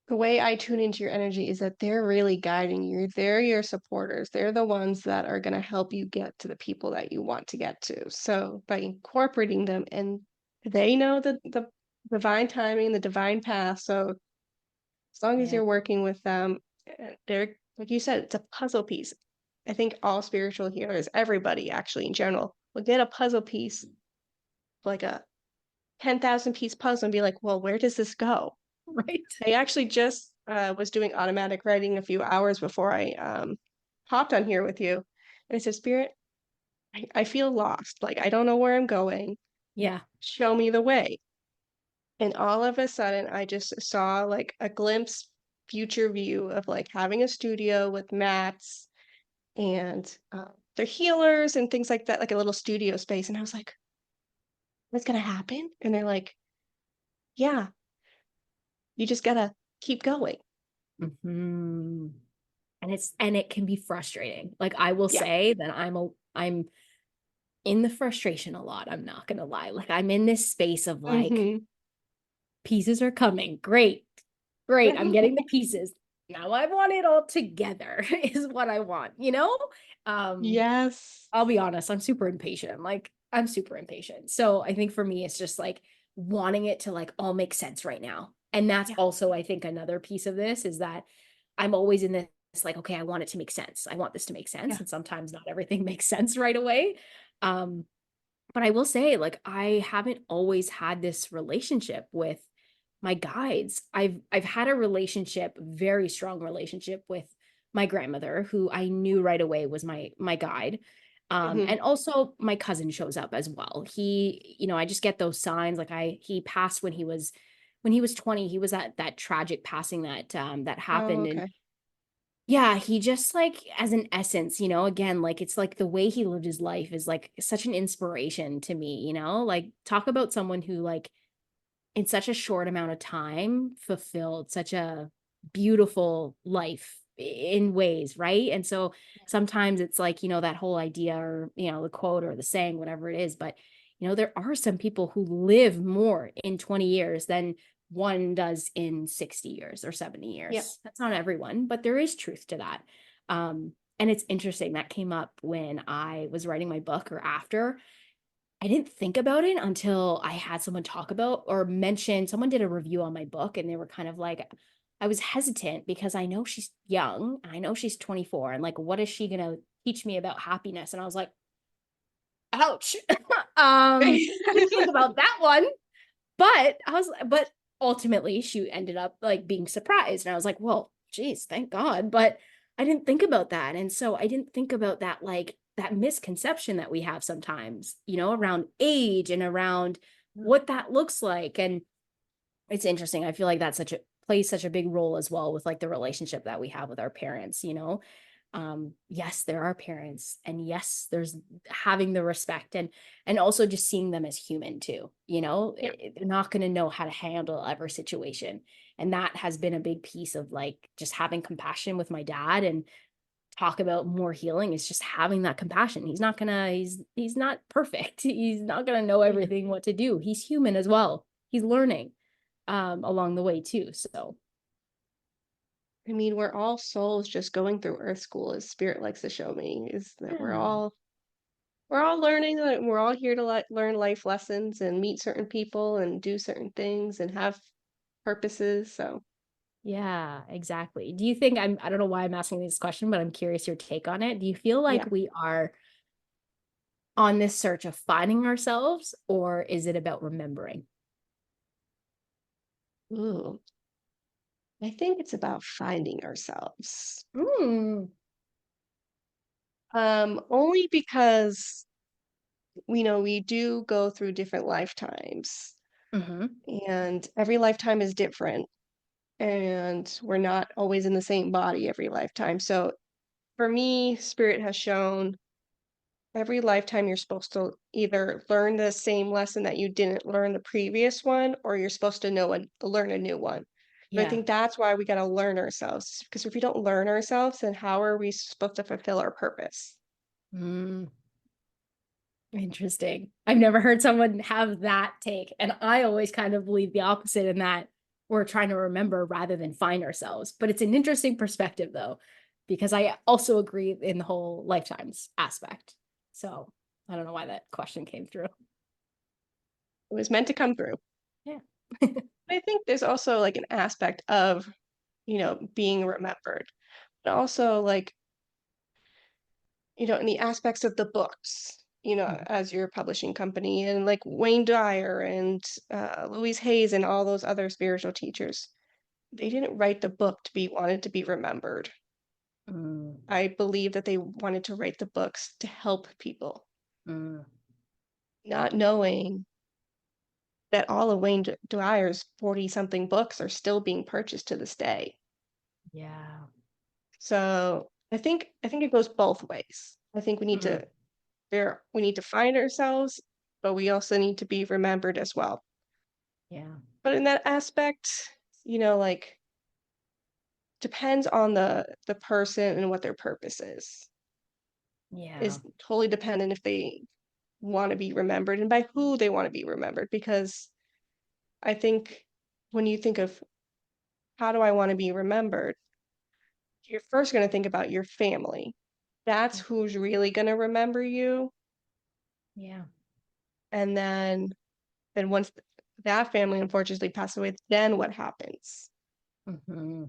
the way I tune into your energy is that they're really guiding you. They're your supporters. They're the ones that are going to help you get to the people that you want to get to. So by incorporating them, and they know the divine timing, the divine path. So as long as Yeah. you're working with them, they're like you said, it's a puzzle piece. I think all spiritual healers, everybody actually in general, will get a puzzle piece, like a 10,000 piece puzzle, and be like, well, where does this go? Right. I actually just was doing automatic writing a few hours before I hopped on here with you. And I said, Spirit, I feel lost. Like, I don't know where I'm going. Yeah. Show me the way. And all of a sudden, I just saw like a glimpse future view of like having a studio with mats and they're healers and things like that, like a little studio space. And I was like, what's gonna happen? And they're like, yeah, you just gotta keep going. Mhm. And it can be frustrating. Like I will Yeah. say that I'm in the frustration a lot. I'm not gonna lie. Like I'm in this space of like Hmm. pieces are coming. Great. Great. I'm getting the pieces. Now I want it all together is what I want, you know? Um, Yes. I'll be honest, I'm super impatient. Like I'm super impatient. So I think for me it's just like wanting it to like all make sense right now. And that's Yeah. also I think another piece of this is that I'm always in this like okay, I want it to make sense. I want this to make sense Yeah. and sometimes not everything makes sense right away. Um but I will say, like, I haven't always had this relationship with my guides. I've had a relationship, very strong relationship with my grandmother, who I knew right away was my guide. Hmm. And also my cousin shows up as well. He, I just get those signs. Like he passed when he was 20. He was at that tragic passing that Oh, happened. And okay. yeah, he just like as an essence, again, like it's like the way he lived his life is like such an inspiration to me, like talk about someone who like in such a short amount of time fulfilled such a beautiful life in ways, right? And so sometimes it's like, that whole idea or, the quote or the saying, whatever it is, but there are some people who live more in 20 years than one does in 60 years or 70 Yeah. years. That's not everyone, but there is truth to that. And it's interesting that came up when I was writing my book or after. I didn't think about it until I had someone talk about or mention someone did a review on my book and they were kind of like, I was hesitant because I know she's young. I know she's 24 and like, what is she going to teach me about happiness? And I was like, ouch. Didn't think about that one, but ultimately she ended up like being surprised. And I was like, well, geez, thank God. But I didn't think about that. And so I didn't think about that, like that misconception that we have sometimes, around age and around what that looks like. And it's interesting. I feel like that's plays such a big role as well with like the relationship that we have with our parents, yes, there are parents and yes, there's having the respect and also just seeing them as human too, Yeah. they're not going to know how to handle every situation. And that has been a big piece of like just having compassion with my dad and talk about more healing is just having that compassion. He's not perfect. He's not gonna know Mhm. everything what to do. He's human as well. He's learning along the way too. So I mean, we're all souls just going through Earth School, as Spirit likes to show me, is that yeah. we're all learning that we're all here to learn life lessons and meet certain people and do certain things and have purposes. So, Yeah, exactly. Do you think I don't know why I'm asking this question, but I'm curious your take on it. Do you feel like yeah. we are on this search of finding ourselves or is it about remembering? Ooh, I think it's about finding ourselves. Mm. Only because we do go through different lifetimes, Hmm. and every lifetime is different, and we're not always in the same body every lifetime. So, for me, Spirit has shown every lifetime you're supposed to either learn the same lesson that you didn't learn the previous one, or you're supposed to learn a new one. So I Yeah. think that's why we got to learn ourselves. Because if we don't learn ourselves, then how are we supposed to fulfill our purpose? Mm. Interesting. I've never heard someone have that take. And I always kind of believe the opposite in that we're trying to remember rather than find ourselves. But it's an interesting perspective, though, because I also agree in the whole lifetimes aspect. So I don't know why that question came through. It was meant to come through. Yeah. I think there's also like an aspect of, being remembered, but also like, in the aspects of the books, as your publishing company and like Wayne Dyer and Louise Hayes and all those other spiritual teachers. They didn't write the book to be wanted to be remembered. Mm, I believe that they wanted to write the books to help people, mm, not knowing. that all of Wayne Dyer's 40-something books are still being purchased to this day. Yeah. So I think it goes both ways. I think we need Mm. to find ourselves, but we also need to be remembered as well. Yeah. But in that aspect, like depends on the person and what their purpose Yeah. is totally dependent if they want to be remembered and by who they want to be remembered. Because I think when you think of how do I want to be remembered, you're first going to think about your family. That's who's really going to remember you. Yeah. And then once that family unfortunately passes away, then what happens? Hmm.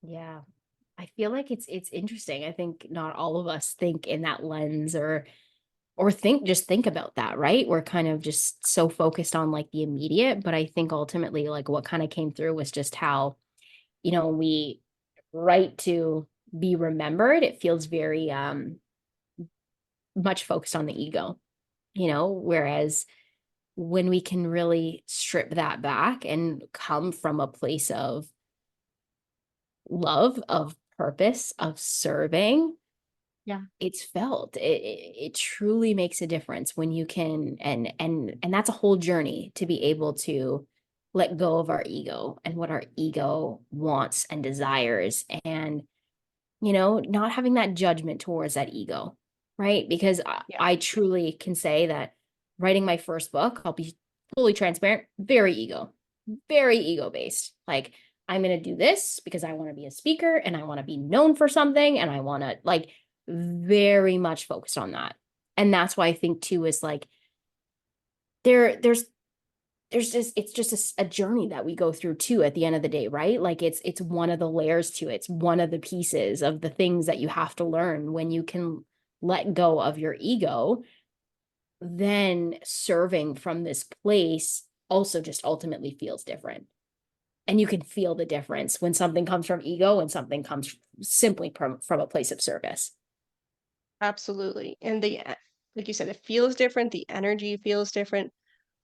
Yeah. I feel like it's interesting. I think not all of us think in that lens or think about that, right? We're kind of just so focused on like the immediate, but I think ultimately like what kind of came through was just how, we write to be remembered. It feels very much focused on the ego, whereas when we can really strip that back and come from a place of love, of purpose, of serving, Yeah, it's felt. It truly makes a difference when you can, and that's a whole journey to be able to let go of our ego and what our ego wants and desires, and not having that judgment towards that ego, right? Because yeah, I truly can say that writing my first book, I'll be fully transparent, very ego based. Like, I'm going to do this because I want to be a speaker and I want to be known for something and I want to, like, very much focused on that. And that's why I think too is like there's just it's just a journey that we go through too at the end of the day, right? Like it's one of the layers to it. It's one of the pieces of the things that you have to learn. When you can let go of your ego, then serving from this place also just ultimately feels different. And you can feel the difference when something comes from ego and something comes simply from a place of service. absolutely. And like you said, it feels different, the energy feels different,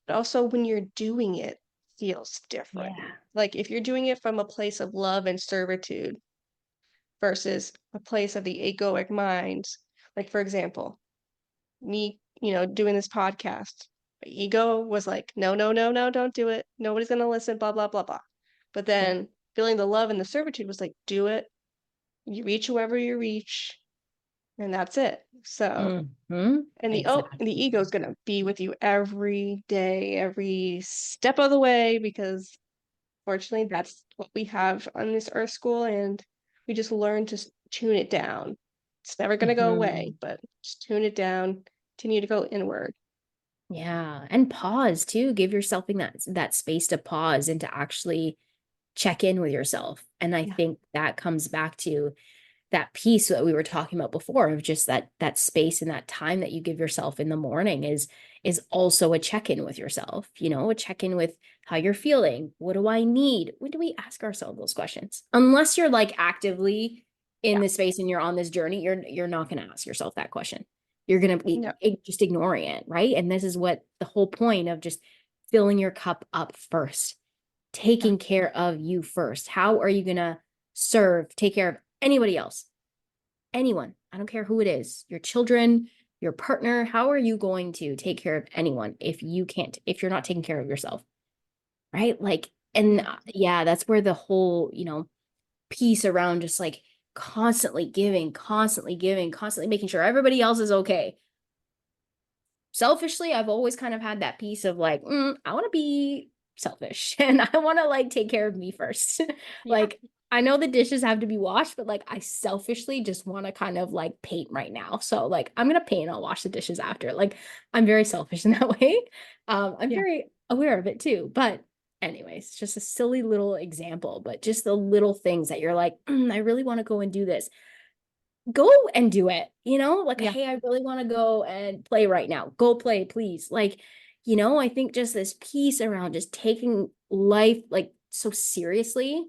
but also when you're doing it feels different. Yeah. Like if you're doing it from a place of love and servitude versus a place of the egoic mind, like for example, me, doing this podcast, my ego was like, no, no, no, no, don't do it. Nobody's gonna listen, blah, blah, blah, blah. But Yeah. then feeling the love and the servitude was like, do it. You reach whoever you reach, and that's it. So, Mm-hmm. and the Exactly. ego is gonna be with you every day, every step of the way, because fortunately, that's what we have on this Earth school, and we just learn to tune it down. It's never gonna go away, Mhm. but just tune it down, continue to go inward. Yeah, and pause too. Give yourself in that space to pause and to actually check in with yourself. And I Yeah. think that comes back to that piece that we were talking about before of just that space and that time that you give yourself in the morning is also a check-in with yourself, a check-in with how you're feeling. What do I need? When do we ask ourselves those questions? Unless you're like actively in Yeah. this space and you're on this journey, you're not going to ask yourself that question. You're going to be No. just ignoring it, right? And this is what the whole point of just filling your cup up first, Yeah. taking care of you first. How are you going to serve, take care of anybody else? Anyone. I don't care who it is, your children, your partner. How are you going to take care of anyone if you're not taking care of yourself? Right. Like, and Yeah. yeah, that's where the whole, piece around just like constantly giving, constantly making sure everybody else is okay. Selfishly, I've always kind of had that piece of like, I want to be selfish and I want to like take care of me first. Yeah. Like, I know the dishes have to be washed, but like, I selfishly just want to kind of like paint right now. So, like, I'm going to paint, I'll wash the dishes after. Like, I'm very selfish in that way. I'm Yeah. very aware of it too. But, anyways, just a silly little example, but just the little things that you're like, I really want to go and do this, go and do it, like, Yeah. hey, I really want to go and play right now. Go play, please. Like, I think just this piece around just taking life like so seriously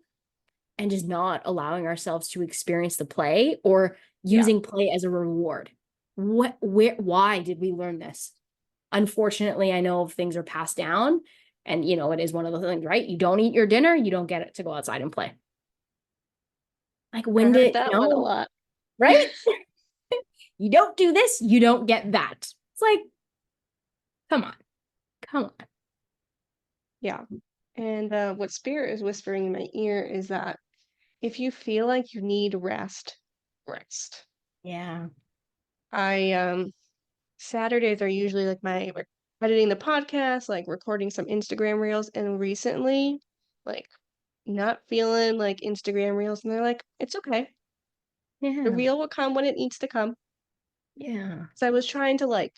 and just not allowing ourselves to experience the play or Yeah. using play as a reward. Why did we learn this? unfortunately, I know things are passed down, and it is one of those things, right? You don't eat your dinner, you don't get it to go outside and play. Like I when heard did, that one a lot. right? You don't do this, you don't get that. It's like, come on, come on. Yeah. And what Spirit is whispering in my ear is that if you feel like you need rest, rest. Yeah. I Saturdays are usually like my editing the podcast, like recording some Instagram reels, and recently, like not feeling like Instagram reels, and they're like, it's okay. The Yeah. reel will come when it needs to come. Yeah. So I was trying to like,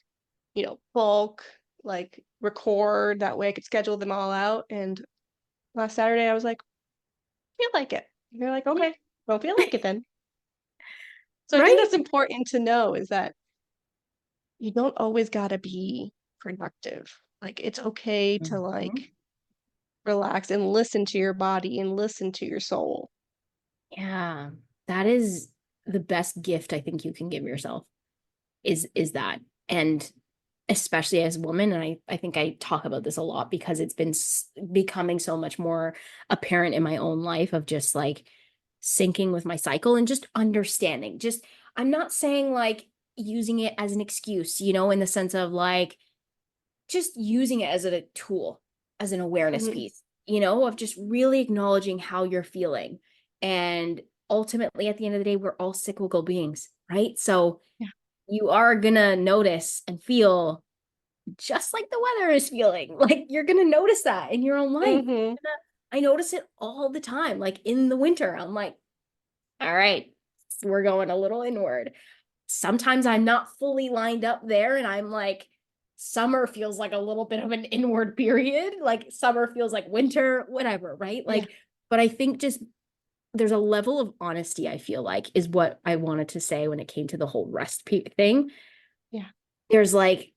bulk, like record that way I could schedule them all out. And last Saturday I was like, feel like it. And they're like, Yeah. okay, don't feel like it then. So I think Right? that's important to know is that you don't always gotta be productive. Like it's okay to Mhm. like relax and listen to your body and listen to your soul. Yeah. That is the best gift I think you can give yourself is that. And especially as a woman, and I think I talk about this a lot because it's been becoming so much more apparent in my own life of just like syncing with my cycle and just understanding. Just I'm not saying like using it as an excuse, in the sense of like just using it as a tool, as an awareness Hmm. piece, of just really acknowledging how you're feeling. And ultimately, at the end of the day, we're all cyclical beings, right? So Yeah. you are gonna notice and feel just like the weather is feeling. Like you're gonna notice that in your own life. Hmm. I notice it all the time. Like in the winter, I'm like, all right, we're going a little inward. Sometimes I'm not fully lined up there, and I'm like, summer feels like a little bit of an inward period. Like summer feels like winter, whatever, right? Yeah. Like, but I think just there's a level of honesty, I feel like, is what I wanted to say when it came to the whole rest thing. Yeah. There's like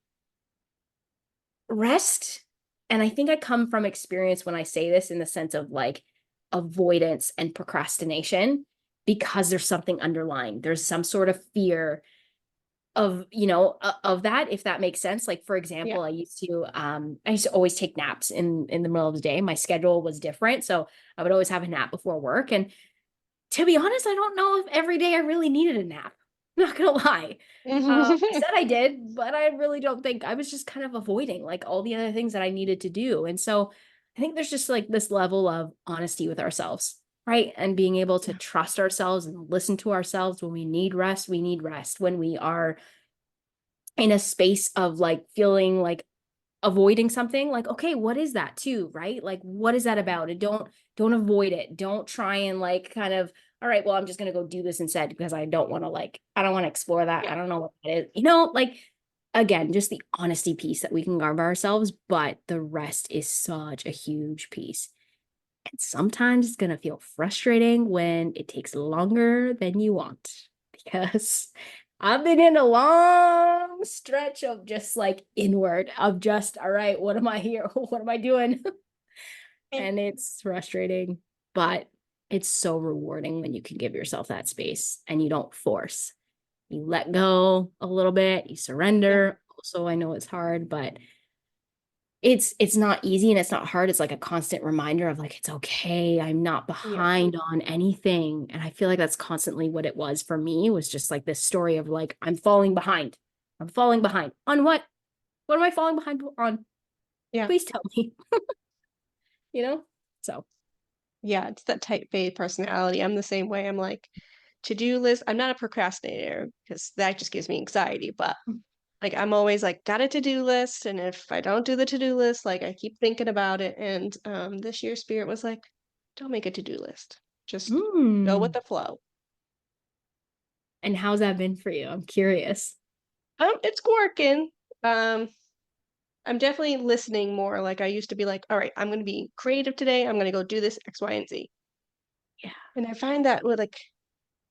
rest, and I think I come from experience when I say this in the sense of like avoidance and procrastination because there's something underlying. There's some sort of fear of of that, if that makes sense. Like for Yeah. example, I used to always take naps in the middle of the day. My schedule was different, so I would always have a nap before work. And to be honest, I don't know if every day I really needed a nap. I'm not gonna lie. I said I did, but I really don't think. I was just kind of avoiding like all the other things that I needed to do. And so I think there's just like this level of honesty with ourselves, right? And being able to Yeah. trust ourselves and listen to ourselves. When we need rest, we need rest. When we are in a space of like feeling like avoiding something, like okay, what is that too, right? Like what is that about? And don't avoid it. Don't try and like kind of, all right, well, I'm just gonna go do this instead because I don't want to explore that. Yeah. I don't know what that is, like again, just the honesty piece that we can guard ourselves, but the rest is such a huge piece. And sometimes it's gonna feel frustrating when it takes longer than you want, because I've been in a long stretch of just like inward, of just, all right, what am I here? What am I doing? And it's frustrating, but it's so rewarding when you can give yourself that space and you don't force. You let go a little bit, you Yeah. surrender. Also, I know it's hard, but it's not easy and it's not hard. It's like a constant reminder of like, it's okay. I'm not Yeah. behind on anything. And I feel like that's constantly what it was for me, was just like this story of like, I'm falling behind. I'm falling behind. On what? What am I falling behind on? Yeah. Please tell me. you know? So Yeah. It's that type A personality. I'm the same way. I'm like, to-do list. I'm not a procrastinator because that just gives me anxiety, but like I'm always like got a to-do list, and if I don't do the to-do list, like I keep thinking about it. And this year Spirit was like, don't make a to-do list. Just go with mm. the flow. And how's that been for you? I'm curious. It's working. Um, I'm definitely listening more. Like I used to be like, all right, I'm gonna be creative today. I'm gonna go do this X, Y, and Z. Yeah. And I find that with like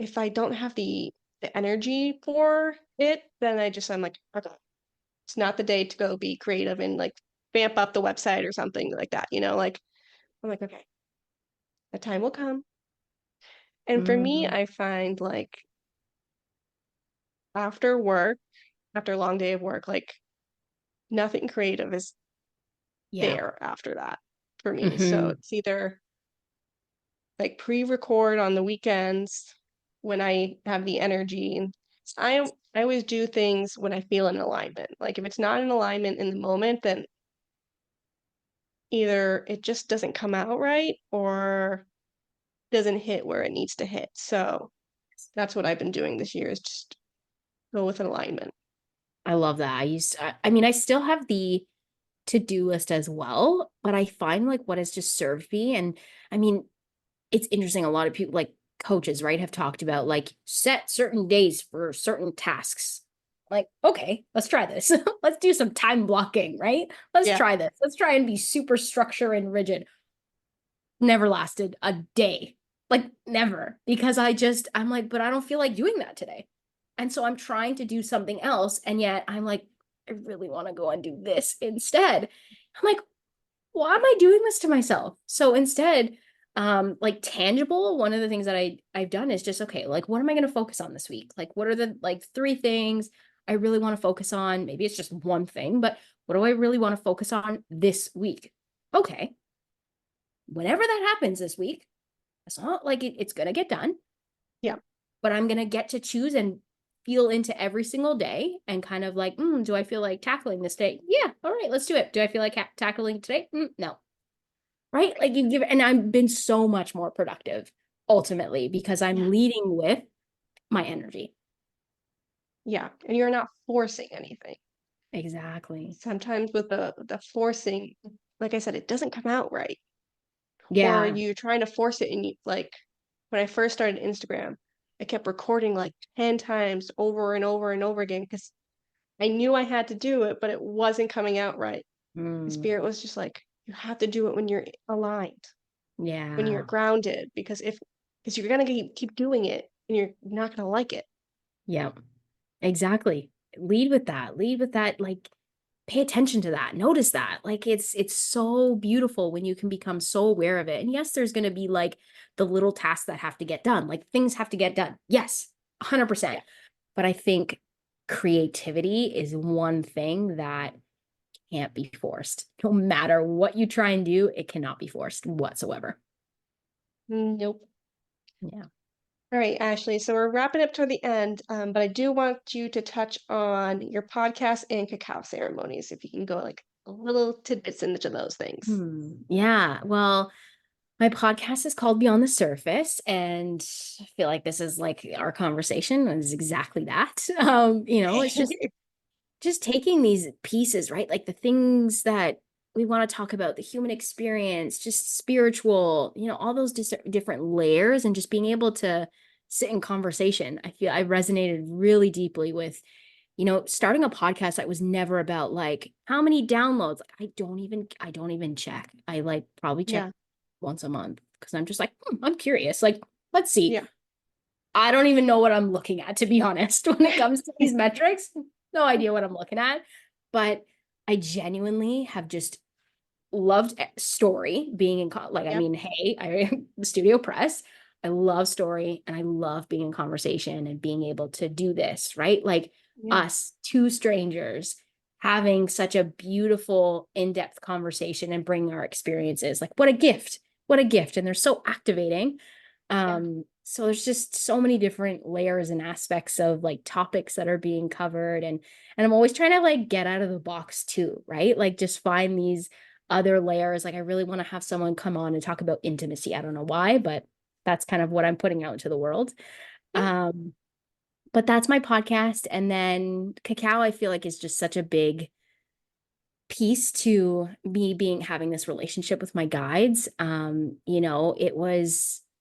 if I don't have the energy for it, then I'm like, okay, it's not the day to go be creative and like vamp up the website or something like that, Like I'm like, okay, the time will come. And for me, Mm. I find like after work, after a long day of work, like nothing creative is Yeah. there after that for me. So Hmm. it's either like pre-record on the weekends when I have the energy. And I always do things when I feel in alignment. Like if it's not in alignment in the moment, then either it just doesn't come out right or doesn't hit where it needs to hit. So that's what I've been doing this year is just go with alignment. I love that. I mean, I still have the to-do list as well, but I find like what has just served me. And I mean, it's interesting. A lot of people, like coaches, right, have talked about like set certain days for certain tasks. Like, okay, let's try this. Let's do some time blocking, right? Let's Yeah. try this. Let's try and be super structure and rigid. Never lasted a day. Like, never. Because I'm like, but I don't feel like doing that today. And so I'm trying to do something else. And yet I'm like, I really want to go and do this instead. I'm like, why am I doing this to myself? So instead, like tangible, one of the things that I've done is just, okay, like what am I going to focus on this week? Like what are the like three things I really want to focus on? Maybe it's just one thing, but what do I really want to focus on this week? Okay, whenever that happens this week, it's not like it's going to get done, Yeah. but I'm going to get to choose and feel into every single day and kind of like, do I feel like tackling this day? Yeah, all right, let's do it. Do I feel like tackling today? No. Right? Like you give, and I've been so much more productive ultimately because Yeah. I'm leading with my energy. Yeah. And you're not forcing anything. Exactly. Sometimes with the forcing, like I said, it doesn't come out right. Or Yeah. you trying to force it and you like when I first started Instagram, I kept recording like 10 times over and over and over again because I knew I had to do it, but it wasn't coming out right. The Mm, spirit was just like, you have to do it when you're aligned, when you're yeah. grounded, because you're gonna keep doing it and you're not gonna like it. Yeah. Exactly. Lead with that. Lead with that. Like pay attention to that. Notice that. Like it's so beautiful when you can become so aware of it. And yes, there's going to be like the little tasks that have to get done. Like things have to get done. Yes, Yeah. 100%. But I think creativity is one thing that can't be forced. No matter what you try and do, it cannot be forced whatsoever. Nope. Yeah. All right, Ashley. So we're wrapping up toward the end, but I do want you to touch on your podcast and cacao ceremonies, if you can go like a little tidbits into those things. Yeah. Well, my podcast is called Beyond the Surface, and I feel like this is like our conversation is exactly that. It's just taking these pieces, right? Like the things that we want to talk about, the human experience, just spiritual, all those different layers, and just being able to sit in conversation. I feel I resonated really deeply with, starting a podcast that was never about like how many downloads. Like I don't even check. I like probably check Yeah, once a month because I'm just like, I'm curious. Like, let's see. yeah, I don't even know what I'm looking at, to be honest, when it comes to these metrics. No idea what I'm looking at. But I genuinely have just loved story being in, like, I yep, mean, hey, I studio press. I love story and I love being in conversation and being able to do this, right? Like yeah, us, two strangers, having such a beautiful, in-depth conversation and bringing our experiences. Like, what a gift. What a gift. And they're so activating. yeah, So there's just so many different layers and aspects of like topics that are being covered. And I'm always trying to like get out of the box too, right? Like just find these other layers. Like I really want to have someone come on and talk about intimacy. I don't know why, but that's kind of what I'm putting out into the world. yeah, Um, but that's my podcast. And then cacao, I feel like is just such a big piece to me being having this relationship with my guides.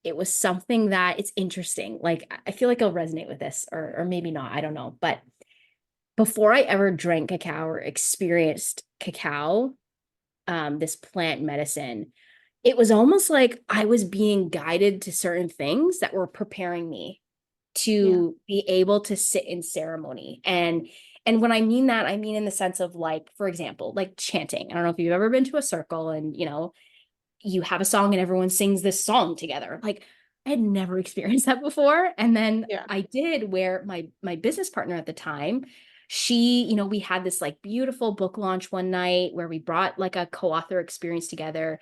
It was something that it's interesting. Like I feel like I'll resonate with this, or maybe not. I don't know. But before I ever drank cacao or experienced cacao, this plant medicine, it was almost like I was being guided to certain things that were preparing me yeah, to be able to sit in ceremony. And when I mean that, I mean in the sense of like, for example, like chanting. I don't know if you've ever been to a circle and you have a song and everyone sings this song together. Like I had never experienced that before. And then yeah, I did, where my business partner at the time, we had this like beautiful book launch one night where we brought like a co-author experience together.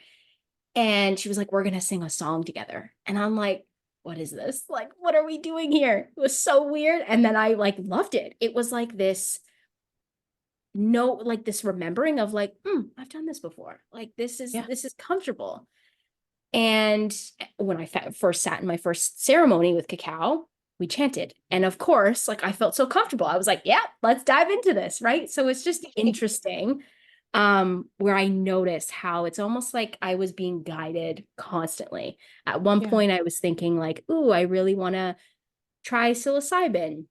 And she was like, we're going to sing a song together. And I'm like, what is this? Like, what are we doing here? It was so weird. And then I like loved it. It was like this, no, like this remembering of like, I've done this before. Like, Yeah. this is comfortable. And when I first sat in my first ceremony with Cacao, we chanted. And of course, like I felt so comfortable. I was like, yeah, let's dive into this. Right. So it's just interesting, where I noticed how it's almost like I was being guided constantly. At one Yeah. point, I was thinking like, ooh, I really want to try psilocybin.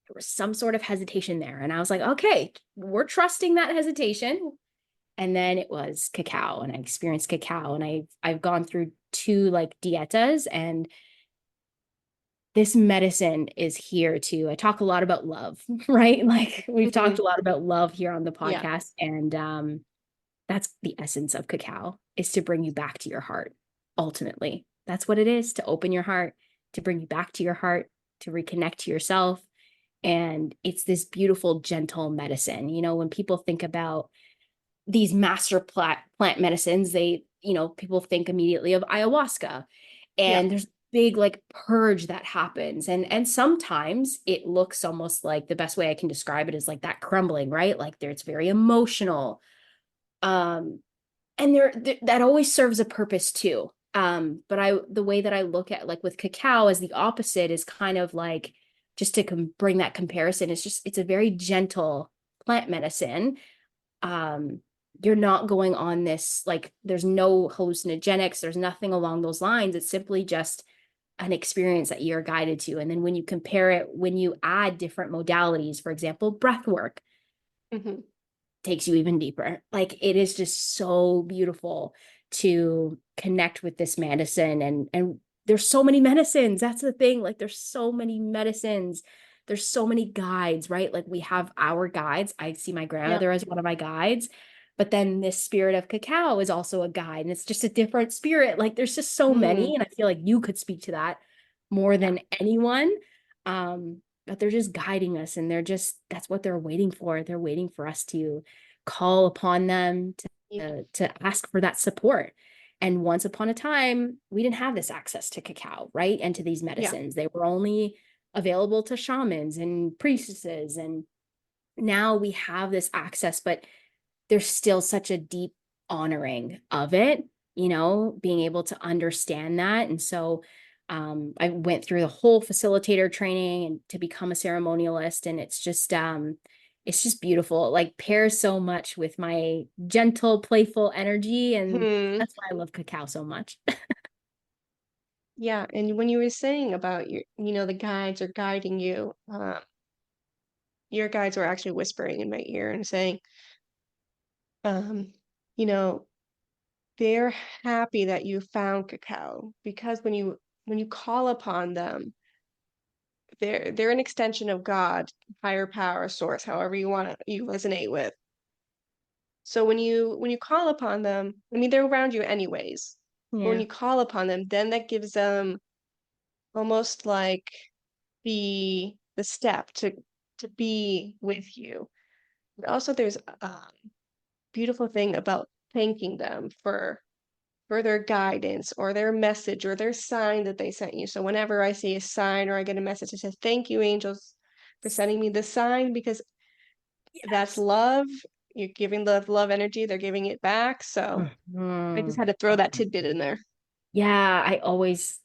There was some sort of hesitation there. And I was like, okay, we're trusting that hesitation. And then it was Cacao, and I experienced Cacao, and I've gone through two like dietas, and this medicine is here to, I talk a lot about love, right? Like we've talked Hmm. a lot about love here on the Yeah. podcast, and that's the essence of Cacao, is to bring you back to your heart. Ultimately, that's what it is, to open your heart, to bring you back to your heart, to reconnect to yourself. And it's this beautiful, gentle medicine. When people think about these master plant medicines, people think immediately of ayahuasca, Yeah. and there's big like purge that happens, and sometimes it looks almost like, the best way I can describe it is like that crumbling, right? Like there, it's very emotional. And that always serves a purpose too. But the way that I look at, like with Cacao, as the opposite, is kind of like, just to bring that comparison, it's a very gentle plant medicine. um you're not going on this, like there's no hallucinogenics, there's nothing along those lines. It's simply just an experience that you're guided to. And then when you compare it, when you add different modalities, for example, breath work Hmm. takes you even deeper. Like it is just so beautiful to connect with this medicine. And there's so many medicines. That's the thing. Like there's so many medicines. There's so many guides, right? Like we have our guides. I see my Yeah. grandmother as one of my guides, but then this spirit of Cacao is also a guide, and it's just a different spirit. Like there's just so Hmm. many. And I feel like you could speak to that more Yeah. than anyone. But they're just guiding us, and that's what they're waiting for. They're waiting for us to call upon them, Yeah. to ask for that support. And once upon a time, we didn't have this access to Cacao, right? And to these Yeah. medicines. They were only available to shamans and priestesses. And now we have this access, but there's still such a deep honoring of it, being able to understand that. And so I went through the whole facilitator training and to become a ceremonialist. And it's just beautiful. It like pairs so much with my gentle, playful energy. And Hmm. that's why I love Cacao so much. Yeah. And when you were saying about the guides are guiding you, your guides were actually whispering in my ear and saying, um, you know, they're happy that you found Cacao because when you call upon them, they're an extension of God, higher power, source, however you resonate with. So when you call upon them, I mean they're around you anyways. But when Yeah. you call upon them, then that gives them almost like the step to be with you. But also there's a beautiful thing about thanking them for their guidance or their message or their sign that they sent you. So whenever I see a sign or I get a message that says, "Thank you, angels, for sending me this sign," because that's Yes. love. You're giving love energy, they're giving it back. So I just Mhm. had to throw that tidbit in there. Yeah, I always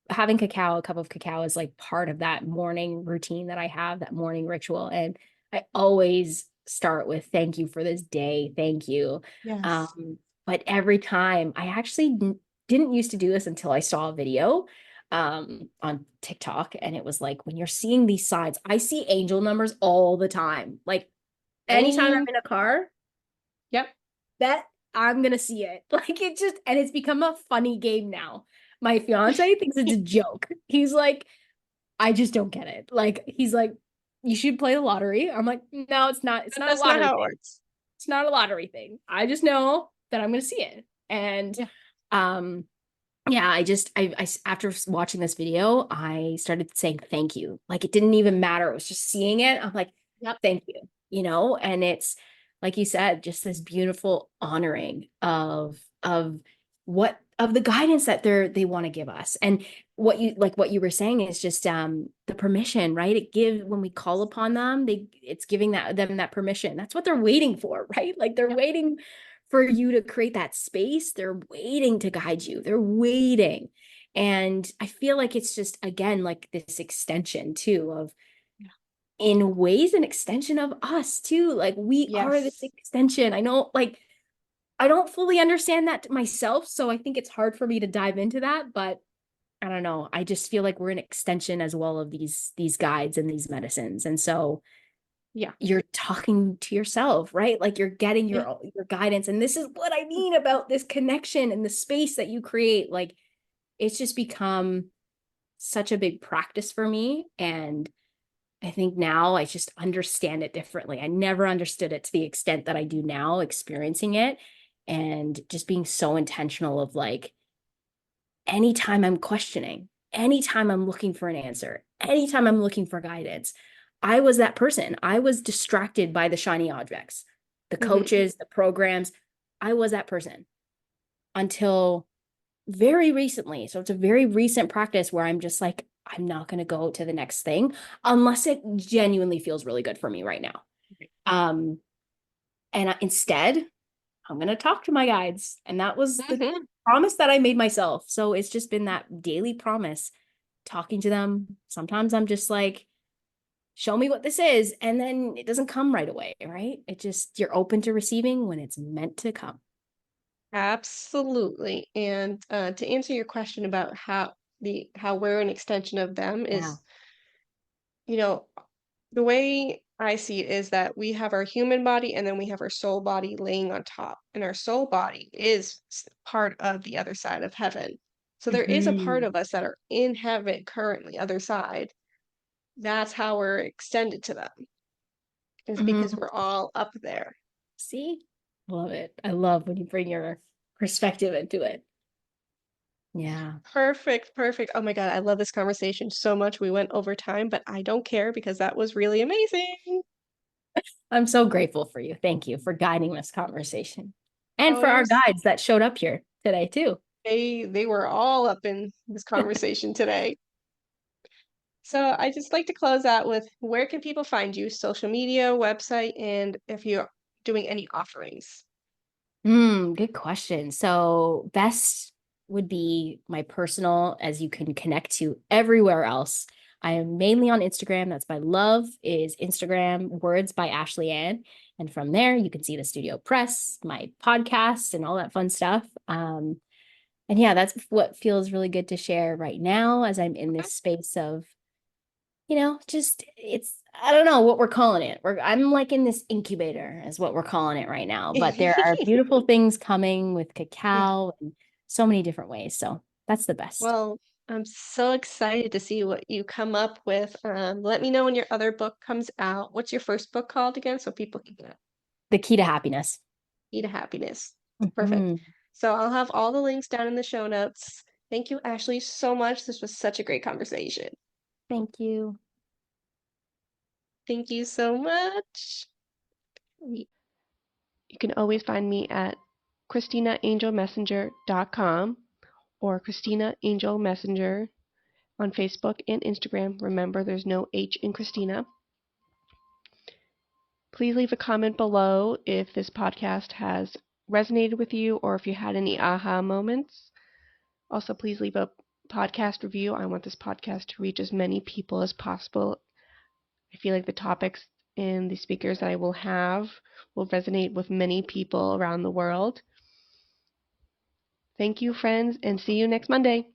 having cacao, a cup of cacao is like part of that morning routine that I have, that morning ritual. And I always start with thank you for this day. Thank you. Yes. Um, but every time I actually didn't used to do this until I saw a video on TikTok, and it was like, when you're seeing these signs, I see angel numbers all the time. Like anytime I'm Same. in a car, Yep. bet I'm gonna see it. Like it just, and it's become a funny game now. My fiance thinks it's a joke. He's like, I just don't get it. Like he's like, you should play the lottery. I'm like, no, it's not. It's But not a that's not lottery how it thing. works. It's not a lottery thing. I just know that I'm gonna see it. And Yeah. um, yeah, after watching this video, I started saying thank you. Like it didn't even matter. It was just seeing it. I'm like, Yep. Thank you. You know, and it's like you said, just this beautiful honoring of what of the guidance that they want to give us. And what you were saying is just the permission, right? It gives when we call upon them, it's giving them that permission. That's what they're waiting for, right? Like they're Yep. waiting for you to create that space. They're waiting to guide you. They're waiting. And I feel like it's just again like this extension too of in ways an extension of us too. Like we are this Yes. extension. I know, like, I don't fully understand that myself, so I think it's hard for me to dive into that, but I don't know. I just feel like we're an extension as well of these guides and these medicines. And so Yeah. you're talking to yourself, right? Like you're getting Yeah. your guidance. And this is what I mean about this connection and the space that you create. Like it's just become such a big practice for me. And I think now I just understand it differently. I never understood it to the extent that I do now, experiencing it and just being so intentional of like, anytime I'm questioning, anytime I'm looking for an answer, anytime I'm looking for guidance, I was that person. I was distracted by the shiny objects, the Hmm. coaches, the programs. I was that person until very recently. So it's a very recent practice where I'm just like, I'm not going to go to the next thing unless it genuinely feels really good for me right now. Um, and instead, I'm going to talk to my guides. And that was the Hmm. promise that I made myself. So it's just been that daily promise, talking to them. Sometimes I'm just like, show me what this is. And then it doesn't come right away, right? It just, you're open to receiving when it's meant to come. Absolutely. And to answer your question about how we're an extension of them Yeah. is, you know, the way I see it is that we have our human body and then we have our soul body laying on top. And our soul body is part of the other side of heaven. So there is a part Mm-hmm. of us that are in heaven currently, other side. That's how we're extended to them, is because Mm-hmm. we're all up there. See? Love it. I love when you bring your perspective into it. Yeah. Perfect, perfect. Oh my God, I love this conversation so much. We went over time, but I don't care because that was really amazing. I'm so grateful for you. Thank you for guiding this conversation and Oh, for our guides that showed up here today, too. they were all up in this conversation today. So I just like to close out with where can people find you? Social media, website, and if you're doing any offerings. Good question. So, best would be my personal, as you can connect to everywhere else. I am mainly on Instagram. That's my love is Instagram words by Ashley-Ann. And from there, you can see the studio press, my podcast, and all that fun stuff. And yeah, that's what feels really good to share right now as I'm in this space of, just it's I don't know what we're calling it. I'm like in this incubator is what we're calling it right now. But there are beautiful things coming with Yeah. cacao and so many different ways. So that's the best. Well, I'm so excited to see what you come up with. Let me know when your other book comes out. What's your first book called again so people can get The key to happiness. Key to Happiness. Perfect. Mhm. So I'll have all the links down in the show notes. Thank you, Ashley, so much. This was such a great conversation. Thank you. Thank you so much. You can always find me at ChristinaAngelMessenger.com or Christina Angel Messenger on Facebook and Instagram. Remember, there's no H in Christina. Please leave a comment below if this podcast has resonated with you or if you had any aha moments. Also, please leave a podcast review. I want this podcast to reach as many people as possible. I feel like the topics and the speakers that I will have will resonate with many people around the world. Thank you, friends, and see you next Monday.